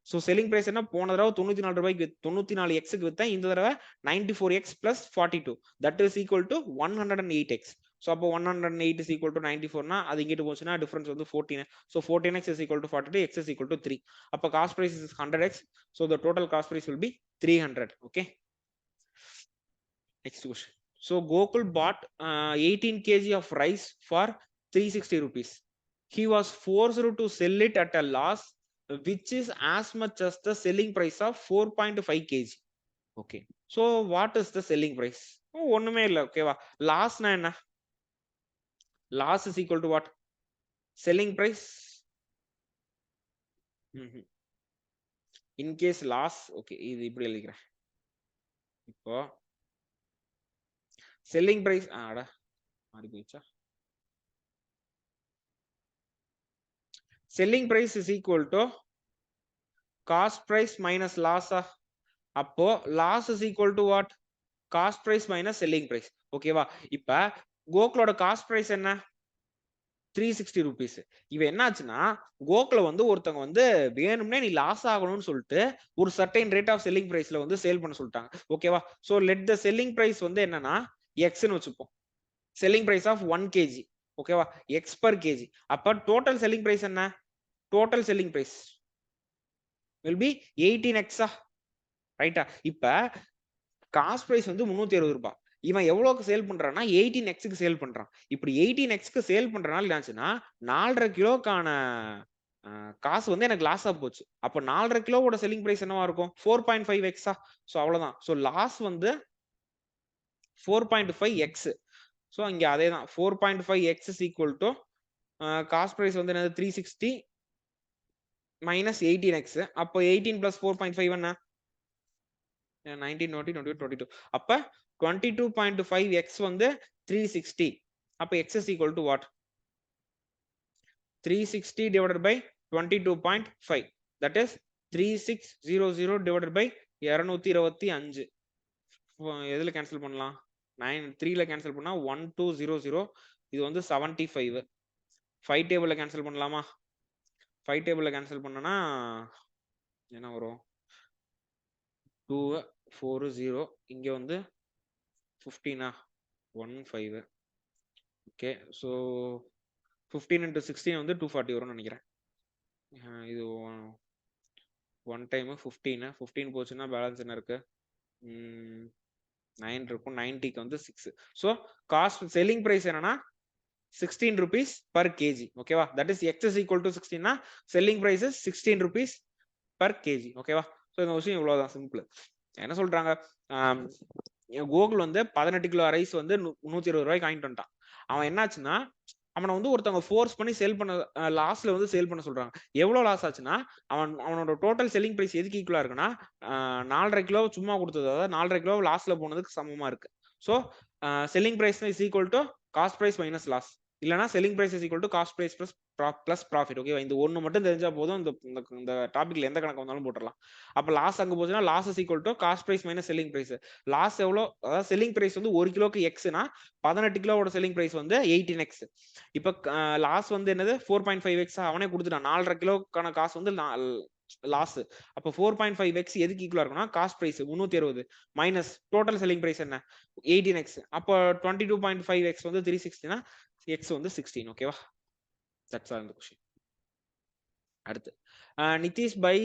So selling price என்ன, போன தடவை 94 ரூபாய்க்கு 94xக்கு வித்தேன், இந்த தடவை 94x plus 42, that is equal to 108x. So அப்போ 108 is equal to 94னா அது இங்கிட்டு போச்சுன்னா டிஃபரன்ஸ் வந்து 14. So 14x is equal to 42, x is equal to 3. அப்போ cost price is 100x. So the total cost price will be 300. Okay. Next question. So Gokul bought 18 kg of rice for 360 rupees. He was forced to sell it at a loss, which is as much as the selling price of 4.5 kg. Okay. So what is the selling price? ஒண்ணுமே இல்ல. ஓகேவா? லாஸ்னா என்ன? Loss is equal to what? Selling price. In case loss, okay, இது இப்படி எழுதிக்கிறேன். இப்போ selling price ஆடா மாறி போயிடுச்சா? selling price is equal to cost price minus loss. அப்போ loss is equal to what? cost price minus selling price. ஓகேவா? இப்ப கோகுலோட காஸ்ட் பிரைஸ் என்ன? 360 rupees. இவ என்னாச்சுன்னா, கோகுல வந்து ஒருத்தவங்க வந்து வேணும்னே நீ லாஸ் ஆகணும்னு சொல்லிட்டு ஒரு சர்டைன் ரேட் ஆஃப் செல்லிங் பிரைஸ்ல வந்து சேல் பண்ண சொல்லிட்டாங்க. ஓகேவா? So let the selling price வந்து என்னன்னா எக்ஸ்ன்னு வச்சுப்போம். Selling price of 1 kg. ஓகேவா? X per kg. அப்ப டோட்டல் செல்லிங் பிரைஸ் என்ன? Total selling price will be 18x. ரைட்டா? இப்ப காஸ்ட் பிரைஸ் வந்து 360 ரூபாய். இவன் எவ்வளவுக்கு சேல் பண்றான்னா 18xக்கு சேல் பண்றான். இப்படி 18xக்கு சேல் பண்றனால என்னாச்சுன்னா 4.5 கிலோக்கான காசு வந்து எனக்கு லாஸா போச்சு. அப்ப 4.5 கிலோவோட செல்லிங் பிரைஸ் என்னவா இருக்கும்? 4.5x. சோ அவ்வளவுதான். சோ லாஸ் வந்து 4.5x. சோ இங்க அதேதான் 4.5x is equal to cost price வந்து என்னது 360 minus 18x. அப்போ 18 plus 4.5 என்ன? 19, 20, 21, 22. அப்ப 22.5x வந்து 360. அப்ப x is equal to what? 360 divided by 22.5. That is 3600 divided by 225 எதுல கேன்சல் பண்ணலாம் 3ல கேன்சல் பண்ணா 1200 இது வந்து 75 5 டேபிள்ல கேன்சல் பண்ணலாமா 5 டேபிள்ல கேன்சல் பண்ணனா என்ன வரும் 240 இங்க வந்து 15 15 ஓகே ஸோ 15 into 16 வந்து 240 வரும்னு நினைக்கிறேன் இது ஒன் டைம் 15 போச்சுன்னா பேலன்ஸ் என்ன இருக்கு 9 இருக்கும் 90க்கு வந்து 6 ஸோ காஸ்ட் செல்லிங் பிரைஸ் என்னன்னா 16 rupees per kg ஓகேவா that is x is equal to 16 னா selling price 16 rupees per kg ஓகேவா ஸோ இந்த விஷயம் இவ்வளவுதான் சிம்பிள் என்ன சொல்றாங்க கோகுல் வந்து 18 கிலோ ரைஸ் வந்து 120 ரூபாய்க்கு வாங்கிட்டு வந்துட்டான் அவன் என்னாச்சுன்னா அவனை வந்து ஒருத்தவங்க ஃபோர்ஸ் பண்ணி சேல் பண்ண லாஸ்ட்ல வந்து சேல் பண்ண சொல்றாங்க எவ்வளவு லாஸ் ஆச்சுன்னா அவனோட டோட்டல் செல்லிங் பிரைஸ் எதுக்கு ஈக்குவலா இருக்குன்னா 4.5 கிலோ சும்மா கொடுத்தது அதாவது 4.5 கிலோ லாஸ்ட்ல போனதுக்கு சமமா இருக்கு so selling price is equal to cost price minus loss இல்லைனா selling price is equal to cost price plus profit ஓகேவா இந்த ஒன்று மட்டும் தெரிஞ்சா போதும் இந்த டாபிக்ல எந்த கணக்கு வந்தாலும் போட்டுடலாம் அப்போ லாஸ் அங்கே போச்சுன்னா loss is equal to cost price minus selling price loss எவ்வளோ அதாவது செல்லிங் பிரைஸ் வந்து 1 கிலோக்கு எக்ஸ்னா 18 கிலோவோட செல்லிங் பிரைஸ் வந்து 18x இப்போ லாஸ் வந்து என்னது 4.5x அவனே கொடுத்துட்டான் 4.5 கிலோக்கான காசு வந்து லாஸ் அப்போ 4.5x எதுக்கு ஈக்குவலா இருக்கும்னா cost price 360 minus total selling price என்ன 18x அப்போ 22.5x வந்து 360 னா x வந்து 16 ஓகேவா தட்ஸ் ஆல் இந்த क्वेश्चन அடுத்து Nitish by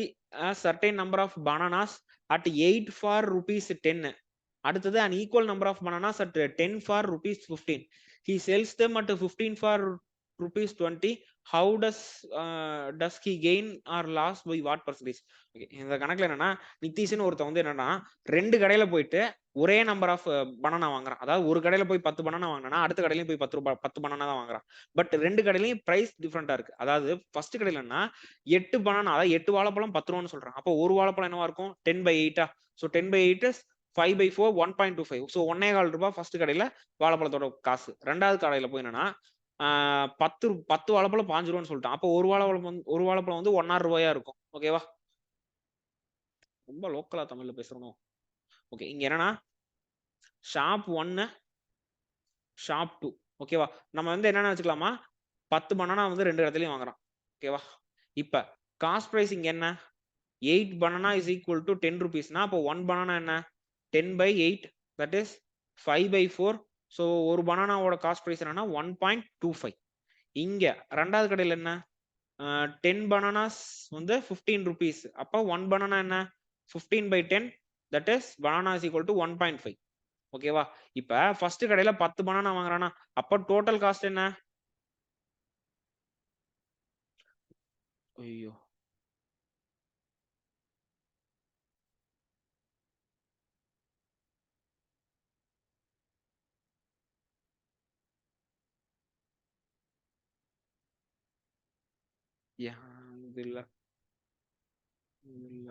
a certain number of bananas at 8 for rupees 10 அடுத்தது an equal number of bananas at 10 for rupees 15 he sells them at 15 for rupees 20 how does he gain or loss by what percentage okay இந்த கணக்குல என்னன்னா நிதிஷ்னு ஒருத்தன் வந்து என்னன்னா ரெண்டு கடையில போயிட்டு ஒரே நம்பர் ஆஃப் பனானா வாங்குறான் அதாவது ஒரு கடையில போய் 10 பனானா வாங்கினா அடுத்த கடையிலயும் போய் 10 பனானா தான் வாங்குறான் பட் ரெண்டு கடையிலயும் பிரைஸ் டிஃப்ரெண்டா இருக்கு அதாவது ஃபர்ஸ்ட் கடையிலன்னா 8 பனானா அதாவது 8 வாழைப்பழம் 10 ரூபான்னு சொல்றான் அப்போ ஒரு வாழைப்பழம் என்னவா இருக்கும் 10/8 ஸோ 10/8 இஸ் 5/4 1.25 ஸோ 1.25 ரூபாய் ஃபர்ஸ்ட் கடையில வாழைப்பழத்தோட காசு ரெண்டாவது கடையில போய் என்னன்னா 10 வாழைப்பழம் 5 ரூபான்னு சொல்லிட்டான் அப்போ ஒரு வாழைப்பழம் வந்து 1.5 ரூபாயா இருக்கும் ஓகேவா ரொம்ப லோக்கலா தமிழ்ல பேசுறோம் ஓகே இங்க என்னன்னா ஷாப் 1 ஷாப் 2 ஓகேவா நம்ம வந்து என்னன்னு வச்சுக்கலாமா 10 பனானா வந்து ரெண்டு இடத்துலயும் வாங்குறான் ஓகேவா இப்ப காஸ்ட் பிரைஸ் இங்க என்ன 8 banana is equal to 10 rupees னா அப்போ 1 banana என்ன 10/8 that is 5/4 so ஒரு பனானாவோட காஸ்ட் பிரைஸ் என்னன்னா 1.25 இங்க ரெண்டாவது கடையில என்ன 10 bananas வந்து 15 rupees அப்போ 1 banana என்ன 15/10 that is banana is equal to 1.5 ஓகேவா இப்ப ஃபர்ஸ்ட் கடையில 10 பனானா வாங்குறானா அப்ப டோட்டல் காஸ்ட் என்ன ஐயோ இல்ல இல்ல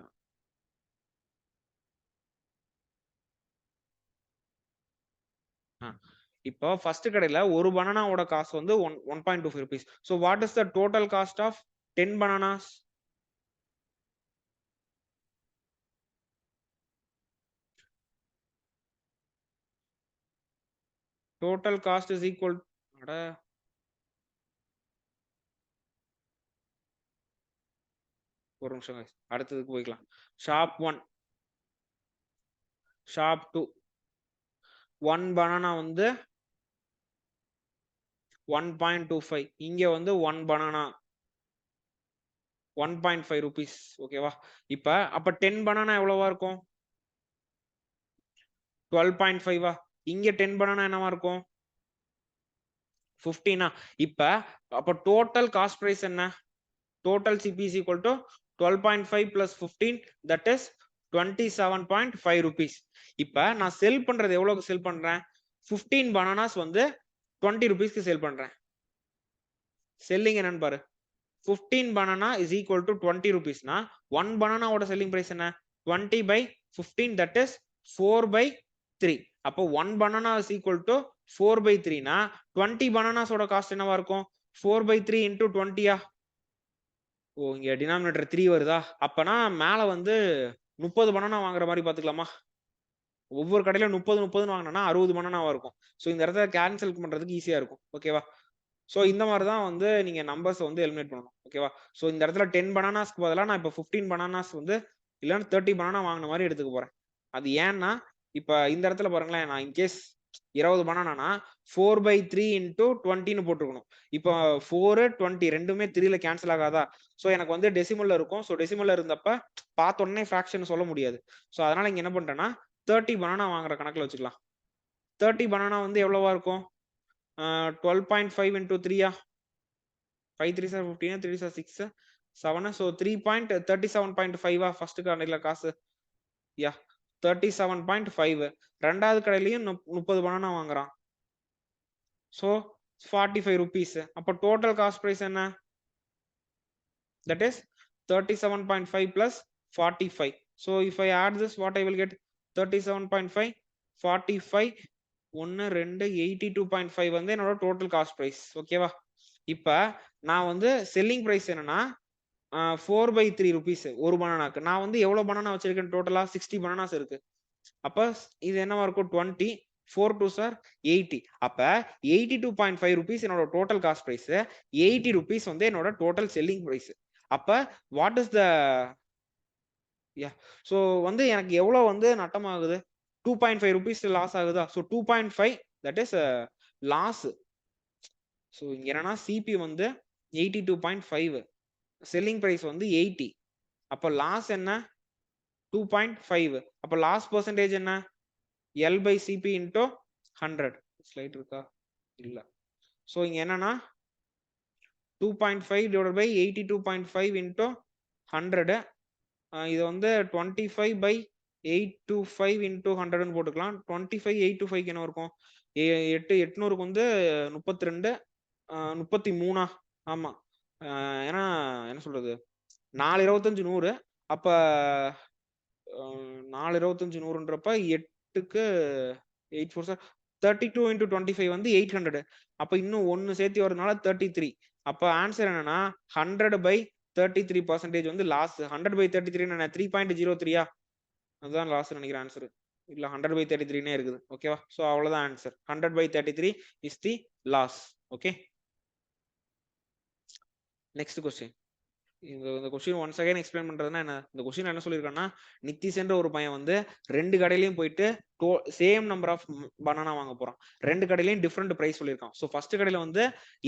இப்போ ஃபர்ஸ்ட் கடையில ஒரு பனானாவோட காஸ்ட் வந்து 1.25 rupees so what is the total cost of 10 bananas total cost is equal ஒரு நிமிஷம் அடுத்ததுக்கு போய்க்கலாம் ஷாப் 1 ஷாப் 2 1 பனானா வந்து 1.25 இங்க வந்து 1 பனானா 1.5 rupees ஓகேவா இப்ப அப்ப 10 பனானா எவ்வளவா இருக்கும் 12.5 இங்க 10 பனானா என்னவா இருக்கும் 15 இப்ப அப்ப டோட்டல் காஸ்ட் பிரைஸ் என்ன total CP is equal to 12.5 plus 15 that is 27.5 rupees இப்ப நான் செல் பண்றது எவ்வளவுக்கு செல் பண்றேன் 15 bananas வந்து 20 rupeesக்கு செல் பண்றேன் செல்லிங் என்னன்னு பாரு 15 banana is equal to 20 rupees னா 1 banana ஓட செல்லிங் பிரைஸ் என்ன 20/15 that is 4/3 அப்போ 1 banana is equal to 4/3 னா 20 bananas ஓட காஸ்ட் என்னவா இருக்கும் 4/3 into 20 ஓ இங்க டினாமினேட்டர் 3 வருதா அப்பனா மேல வந்து 30 பனானா வாங்குற மாதிரி பாத்துக்கலாமா? ஒவ்வொரு கடையில 30 வாங்கினா 60 பனானாவா இருக்கும். ஸோ இந்த இடத்துல கேன்சல் பண்றதுக்கு ஈஸியா இருக்கும். ஓகேவா? ஸோ இந்த மாதிரி தான் வந்து நீங்க நம்பர்ஸ் வந்து எலிமினேட் பண்ணணும். ஓகேவா? ஸோ இந்த இடத்துல 10 பனானாஸ்க்கு பதிலாக நான் இப்போ 15 பனானாஸ் வந்து இல்லைன்னா 30 பனானா வாங்கின மாதிரி எடுத்துக்க போறேன். அது ஏன்னா இப்போ இந்த இடத்துல பாருங்களேன், நான் இன்கேஸ் 20 பனானானா 4/3 இன்டூ 20ன்னு போட்டுக்கணும். இப்போ 4 20 ரெண்டுமே 3ல கேன்சல் ஆகாதா? ஸோ எனக்கு வந்து டெசிமல்ல இருக்கும். ஸோ டெசிமல்ல இருந்தப்ப பார்த்த உடனே ஃபிராக்ஷன் சொல்ல முடியாது. ஸோ அதனால இங்க என்ன பண்றேன்னா 30 பனானா வாங்குற கணக்குல வச்சுக்கலாம். 30 பனானா வந்து எவ்வளவா இருக்கும்? 12.5 into 3 5 3 are 15 3 are 6 7 so 3.37.5 first கடையில காசு யா 37.5 ரெண்டாவது கடையிலயும் 30 பனானா வாங்குறான். so 45 rupees. அப்ப டோட்டல் காஸ்ட் பிரைஸ் என்ன? that is 37.5 plus 45. so if I add this, what I will get? 37.5 45 1 2 82.5 வந்து என்னோட டோட்டல் காஸ்ட் பிரைஸ். ஓகேவா? இப்ப நான் வந்து செல்லிங் பிரைஸ் என்னன்னா 4/3 rupees ஒரு பனானாக்கு. நான் வந்து எவ்வளவு பனானா வச்சிருக்கேன் டோட்டலா? 60 பனானாஸ் இருக்கு. அப்ப இது என்னவா இருக்கும்? 20 4 2s are 80. அப்ப 82.5 rupees என்னோட டோட்டல் காஸ்ட் பிரைஸ், 80 rupees வந்து என்னோட டோட்டல் செல்லிங் பிரைஸ். அப்ப வாட் இஸ் த ஸோ வந்து எனக்கு எவ்வளவு வந்து நட்டம் ஆகுது? 2.5 rupees லாஸ் ஆகுதா? So 2.5 that is loss. So இங்க என்னன்னா சிபி வந்து 82.5, செல்லிங் பிரைஸ் வந்து 80. அப்ப லாஸ் என்ன? 2.5. அப்ப லாஸ் பெர்சன்டேஜ் என்ன? L/CP into 100. ஸ்லைட் இருக்கா? இல்ல. ஸோ இங்க என்னன்னா 2.5 divided by 82.5 into 100. இது வந்து 25/825 into 100ன்னு போட்டுக்கலாம். 25/825 என்ன இருக்கும்? 800க்கு வந்து 32 33. ஆமா. ஏன்னா என்ன சொல்றது, 4 25 100. அப்ப 4 25 100ன்றப்ப 8க்கு 8 4 32 into 25 வந்து 800. அப்ப இன்னும் ஒன்னு சேர்த்து வரதுனால 33. அப்ப ஆன்சர் என்னன்னா 100/33% வந்து லாஸ். 100/33 என்ன 3.03? அதுதான் லாஸ் நினைக்கிறேன் ஆன்சர். இல்ல 100/33 இருக்குது. ஓகேவா? சோ அவ்வளவுதான் answer. 100/33 is the loss. Okay, next question. இந்த கொஸ்டின் ஒன்ஸ் அகைன் எக்ஸ்பிளைன் பண்றதுன்னா என்ன? இந்த கொஸ்டின் என்ன சொல்லியிருக்காங்கன்னா, நித்திஷ்ன்ற ஒரு பையன் வந்து 2 கடையிலயும் போயிட்டு சேம் நம்பர் ஆஃப் பனானா வாங்க போறான். 2 கடையிலயும் டிஃப்ரெண்ட் பிரைஸ் சொல்லியிருக்கான். ஸோ ஃபர்ஸ்ட் கடையில வந்து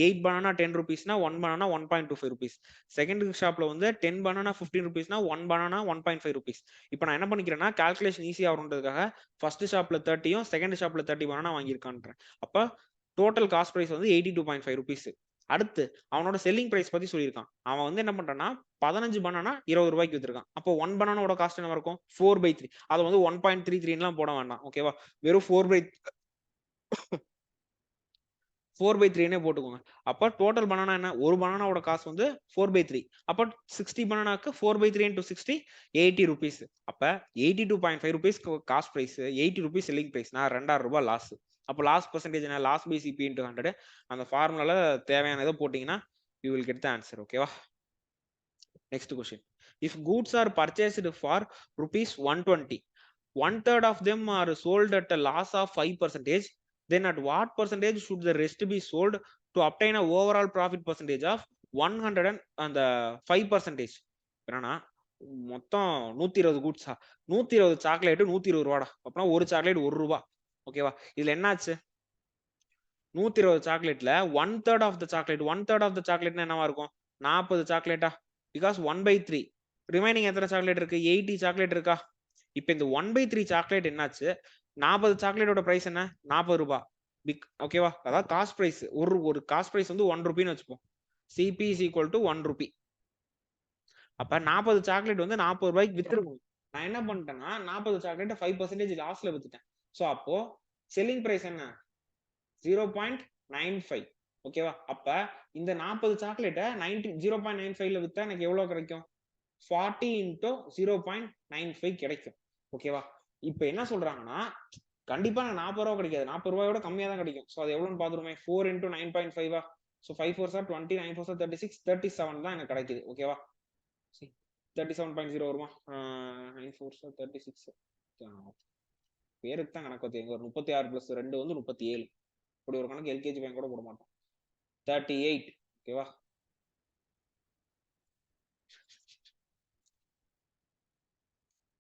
8 பனானா 10 rupeesனா 1 பனானா 1.25 rupees. செகண்ட் ஷாப்ல வந்து 10 பனானா 15 rupeesனா 1 பனானா 1.5 rupees. இப்போ நான் என்ன பண்ணிக்கிறேன்னா, கால்குலேஷன் ஈஸியா வரும்ன்றதுக்காக ஃபர்ஸ்ட் ஷாப்ல 30யும் செகண்ட் ஷாப்ல 30 பனானா வாங்கியிருக்கான்றேன். அப்ப டோட்டல் காஸ்ட் பிரைஸ் வந்து 82.5 rupees. அடுத்து அவனோட செல்லிங் பிரைஸ் பத்தி சொல்லியிருக்கான். அவன் வந்து என்ன பண்றான்னா 15 பனானா 20 ரூபாய்க்கு வித்துருக்கான். அப்போ 1 பனானோட காஸ்ட் என்ன இருக்கும்? 4/3. அதை வந்து 1.33 போட வேண்டாம். ஓகேவா? வெறும் 4/3 போட்டுக்கோங்க. அப்ப டோட்டல் பனானா என்ன? ஒரு பனானாவோட காசு வந்து 4/3. அப்ப 60 பனானாக்கு 4/3 into 60 80 rupees. அப்ப 82.5 rupees cost price, 80 rupees selling price. நான் 2000 ரூபாய் லாஸ். அப்ப லாஸ் பெர்சன்டேஜ் என்ன? Loss by CP into 100. அந்த ஃபார்முலால தேவையான இதை போட்டீங்கன்னா you will get the answer. ஓகேவா? Next question. If goods are purchased for rupees 120, 1/3 of them are sold at a loss of 5%, then at what percentage should the rest be sold to obtain a overall profit percentage of 100 and 5%? என்னன்னா மொத்தம் 120 கூட்ஸா, 120 சாக்லேட் 120 ரூபாடா. அப்படின்னா ஒரு சாக்லேட் 1 ரூபா. ஓகேவா? இதுல என்னாச்சு? 120 சாக்லேட்ல 1/3 of the chocolate, 1/3 of the சாக்லேட்னா என்னவா இருக்கும்? 40 சாக்லேட்டா? பிகாஸ் 1/3 ரிமைனிங் எத்தனை சாக்லேட் இருக்கு? 80 சாக்லேட் இருக்கா? இப்ப இந்த 1/3 சாக்லேட் என்னாச்சு? 40 சாக்லேட்டோட பிரைஸ் என்ன? 40 ரூபாய். ஓகேவா? அதாவது காஸ்ட் பிரைஸ், ஒரு காஸ்ட் பிரைஸ் வந்து 1 ரூபின்னு வச்சுப்போம். CP is equal to 1 rupee. அப்ப 40 சாக்லேட் வந்து 40 ரூபாய்க்கு வித்துருக்கும். நான் என்ன பண்ணிட்டேன்னா 40 சாக்லேட் 5% லாஸ்ல வித்துட்டேன். சோ அப்போ செல்லிங் பிரைஸ் என்ன? 0.95. ஓகேவா? அப்ப இந்த 40 சாக்லேட்டை 0.95ல வித்தா எனக்கு எவ்வளவு கிடைக்கும்? 40 into 0.95 கிடைக்கும். ஓகேவா? இப்ப என்ன சொல்றாங்கன்னா, கண்டிப்பா நான் 40 ரூபாய் கிடைக்காது, 40 ரூபாயோட கம்மியா தான் கிடைக்கும். சோ அது எவ்வளவுன்னு பாத்துருமே. 4 into 9.5. So 5 4s are 20, 9 4s are 36, 37 தான் எனக்கு கிடைக்குது. ஓகேவா? 37.0 வருமா? 9 4 36 பேருக்கு தான் கணக்கு வச்சு ஒரு 36 + 2 வந்து 37. இப்படி ஒரு கணக்கு எல்கேஜி பையன் கூட போட மாட்டான். 38 ஓகேவா?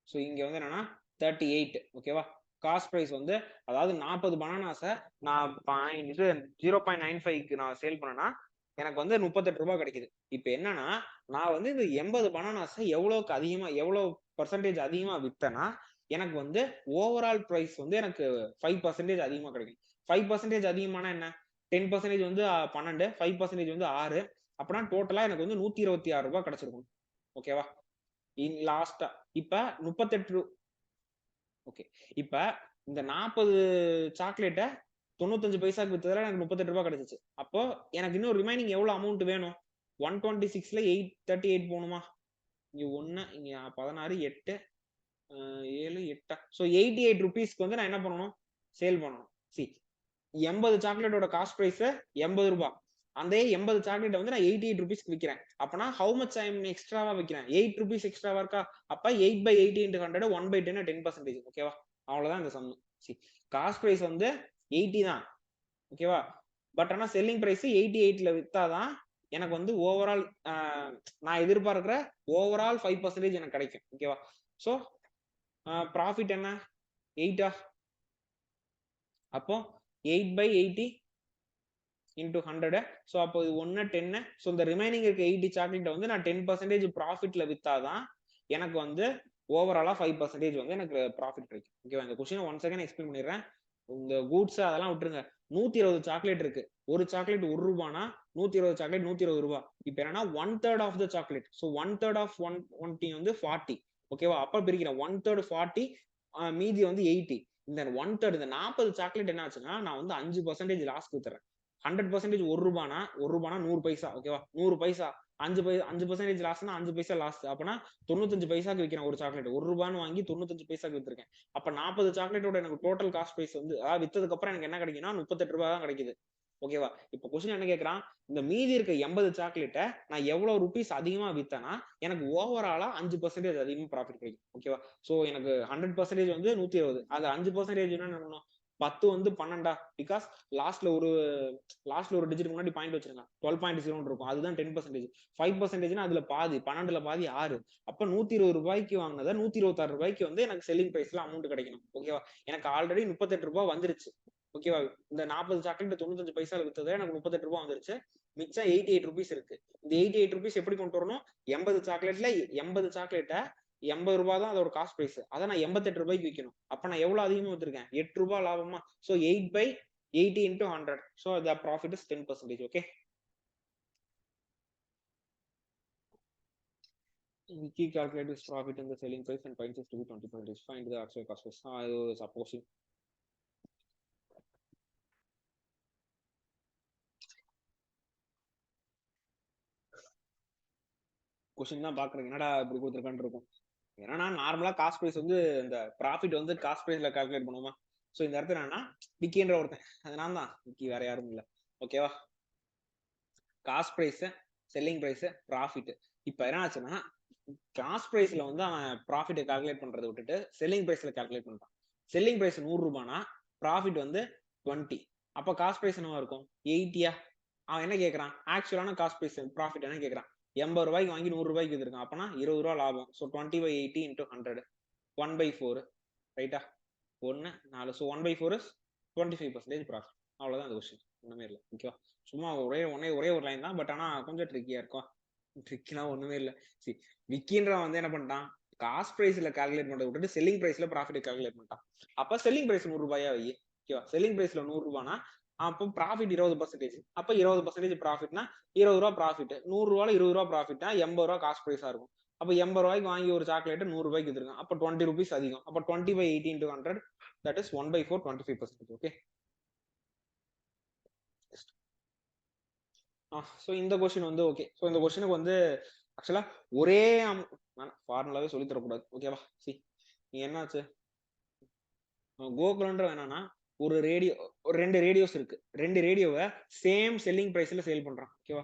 ஸோ இங்க வந்து என்னன்னா 38 ஓகேவா? காஸ்ட் பிரைஸ் வந்து அதாவது 40 பனானாஸை நான் 0.95க்கு நான் சேல் பண்ணேன்னா எனக்கு வந்து 38 ரூபாய் கிடைக்குது. இப்போ என்னன்னா நான் வந்து இந்த 80 பனானாஸை எவ்வளோக்கு அதிகமா % அதிகமா வித்தேன்னா எனக்கு வந்து ஓவரால் பிரைஸ் வந்து எனக்கு 5% அதிகமா கிடைக்கும். 5% அதிகமான என்ன? 10% வந்து 12, 5% வந்து 6. அப்படின்னா டோட்டலா எனக்கு வந்து 126 ரூபாய் கிடைச்சிருக்கும். ஓகேவா? லாஸ்டா இப்ப 38 ஓகே. இப்ப இந்த 40 சாக்லேட்டை 95 பைசாக்கு வித்ததுல எனக்கு 38 ரூபாய் கிடைச்சிச்சு. அப்போ எனக்கு இன்னும் ரிமைனிங் எவ்வளவு அமௌண்ட் வேணும்? 126ல 838 போகணுமா? இங்க 1 இங்க 16 8 7 8 ஸோ 88 ருபீஸ்க்கு வந்து நான் என்ன பண்ணணும்? சேல் பண்ணணும். சி 80 சாக்லேட்டோட காஸ்ட் பிரைஸ் 80 ரூபாய். அந்த 80 சாக்லேட் வந்து நான் 88 ருபீஸ்க்கு விற்கிறேன். அப்பனா ஹவு மச் ஐ எம் எக்ஸ்ட்ராவா விற்கிறேன்? 8 ருபீஸ் எக்ஸ்ட்ராவா இருக்கா? அப்ப 8/80 × 100 1/10 10%. ஓகேவா? அவ்வளவுதான் இந்த சம். சி காஸ்ட் பிரைஸ் வந்து 80 தான். ஓகேவா? பட் ஆனா செல்லிங் பிரைஸ் 88ல வித்தாதான் எனக்கு வந்து ஓவரால் நான் எதிர்பார்க்கிற ஓவரால் 5% எனக்கு கிடைக்கும். ஓகேவா? சோ ப்ராஃபிட் என்ன? 8ஆ? அப்போ 8/80 into 100. ஸோ அப்போ இது 1 10. ஸோ இந்த ரிமைனிங் இருக்க 80 சாக்லேட்டை வந்து நான் 10% ப்ராஃபிட்ல வித்தாதான் எனக்கு வந்து ஓவராலா 5% வந்து எனக்கு ப்ராஃபிட் கிடைக்கும். ஓகேவா? இந்த கொஸ்டின் ஒன் செகண்ட் எக்ஸ்பிளைன் பண்ணிடுறேன். இந்த கூட்ஸ் அதெல்லாம் விட்டுருங்க. 120 சாக்லேட் இருக்கு. ஒரு சாக்லேட் 1 ரூபானா 120 சாக்லேட் 120 ரூபாய். இப்போ என்னன்னா 1/3 of the chocolate. So 1/3 of 120 வந்து 40. ஓகேவா? அப்ப பிரிக்கிறேன் 1/3 40 மீதி வந்து 80. இந்த 1/3 இந்த 40 சாக்லேட் என்ன ஆச்சுன்னா நான் வந்து 5% லாஸ்க்கு வித்துறேன். 100% 1 ரூபானா 100 பைசா. ஓகேவா? 100 பைசா 5% லாஸ்னா 5 பைசா லாஸ். அப்பனா 95 பைசாக்கு விற்கிறேன் ஒரு சாக்லேட். 1 ரூபான்னு வாங்கி 95 பைசாக்கு வித்துருக்கேன். அப்ப 40 சாக்லேட்டோட எனக்கு டோட்டல் காஸ்ட் பிரைஸ் வந்து வித்ததுக்கு அப்புறம் எனக்கு என்ன கிடைக்கும்னா 38 ரூபாய் தான் கிடைக்குது. ஓகேவா? இப்ப கொஸ்டின் என்ன கேக்குறான்? இந்த மீதி இருக்க 80 சாக்லேட்டை நான் எவ்வளவு ருபீஸ் அதிகமா வித்தேன்னா எனக்கு ஓவராலா 5% அதிகமா ப்ராஃபிட் கிடைக்கும். ஓகேவா? சோ எனக்கு 100% வந்து 120. அது 5% என்ன பண்ணணும்? 10 வந்து 12 பிகாஸ் லாஸ்ட்ல ஒரு டிஜிட் முன்னாடி பாயிண்ட் வச்சிருங்க. 12.0 இருக்கும். அதுதான் 10%. 5% அதுல பாதி 12ல பாதி 6. அப்ப 120 ரூபாய்க்கு வாங்கினதை 126 ரூபாய்க்கு வந்து எனக்கு செல்லிங் பிரைஸ்ல அமௌண்ட் கிடைக்கணும். ஓகேவா? எனக்கு ஆல்ரெடி 38 ரூபாய் வந்துருச்சு. ஓகேவா? இந்த 40 சாக்லேட் 95 பைசால வித்தது எனக்கு 38 ரூபாய் வந்துருச்சு. மிச்சம் 88 ருபீஸ் இருக்கு. இந்த 88 ருபீஸ் எப்படி கொண்டு வரணும்? 80 சாக்லேட்ல 80 சாக்லேட்டை 80 ரூபாய் தான் அதோட காஸ்ட் பிரைஸ். அதை நான் 88 ரூபாய்க்கு விற்கணும். அப்ப நான் எவ்வளவு அதிகமா வித்திருக்கேன்? 8 ரூபாய் லாபமா? So 8/80 into 100. So the profit is 10%. Okay. Key calculate this profit in the selling price and finds it to be 20%. Find the actual cost price. Supposing question தான் பாக்குறேன். என்னடா இப்படி கொடுத்துருக்கான்னு இருக்கும். ஏன்னா நார்மலா காஸ்ட் பிரைஸ் வந்து இந்த ப்ராஃபிட் வந்து காஸ்ட் பிரைஸ்ல கால்குலேட் பண்ணுவோமா? சோ இந்த இடத்துல என்னன்னா விக்கின்ற ஒருத்தன், அது நான் தான். விக்கி வேற யாரும் இல்ல. ஓகேவா? Cost price, selling price, profit. இப்ப என்ன ஆச்சுன்னா காஸ்ட் பிரைஸ்ல வந்து அவன் ப்ராஃபிட்டை கால்குலேட் பண்றதை விட்டுட்டு செல்லிங் பிரைஸ்ல கால்குலேட் பண்றான். செல்லிங் பிரைஸ் 100 ரூபானா ப்ராஃபிட் வந்து 20. அப்ப காஸ்ட் பிரைஸ் என்னவா இருக்கும்? 80யா? அவன் என்ன கேட்கறான்? ஆக்சுவலான காஸ்ட் பிரைஸ் ப்ராஃபிட் என்ன கேட்கறான்? 80 ரூபாய்க்கு வாங்கி 100 ரூபாய்க்கு வித்துருக்கான். அப்பனா 20 ரூபாய் லாபம். So 20/80 into 100 1/4. ரைட்டா? 1 4. So 1/4 is 25% profit. அவ்வளவுதான் அந்த கொஸ்டின். ஒண்ணுமே இல்லை. ஓகேவா? சும்மா ஒரே ஒரு லைன் தான். பட் ஆனா கொஞ்சம் ட்ரிக்கியா இருக்கும். ட்ரிக்னா ஒண்ணுமே இல்லை. சரி, விக்கின்றவன் வந்து என்ன பண்ணிட்டான்? காஸ்ட் பிரைஸ்ல கால்குலேட் பண்றதை விட்டுட்டு செல்லிங் பிரைஸ்ல ப்ராஃபிட் கால்குலேட் பண்ணிட்டான். அப்ப செல்லிங் பிரைஸ் 100 ரூபாயா வை. ஓகேவா? செல்லிங் பிரைஸ்ல 100 ரூபானா அப்போ ப்ராஃபிட் 20%. அப்ப 20% ப்ராஃபிட்னா 20 ரூபாய் ப்ராஃபிட். 100 ரூபாய் 20 ரூபாய் ப்ராஃபிட்னா 80 ரூபாய் காஸ்ட் பிரைஸா இருக்கும். அப்ப 80 ரூபாய்க்கு வாங்கி ஒரு சாக்லேட் 100 ரூபாய்க்கு வித்துருக்கான். அப்ப 20 ருபீஸ் அதிகம். அப்ப 20/80 into 100 that is 1/4 25%. Okay. So இந்த கொஸ்டின் வந்து ஓகே. ஸோ இந்த கொஸ்டினுக்கு வந்து ஆக்சுவலா ஒரே ஃபார்முலாவே சொல்லி தரக்கூடாது. ஓகேவா? சி நீ என்னாச்சு கோகுலன்ற வேணாம்னா ஒரு ரேடியோ, 2 ரேடியோஸ் இருக்கு. 2 ரேடியோவை சேம் செல்லிங் பிரைஸ்ல சேல் பண்றான். ஓகேவா?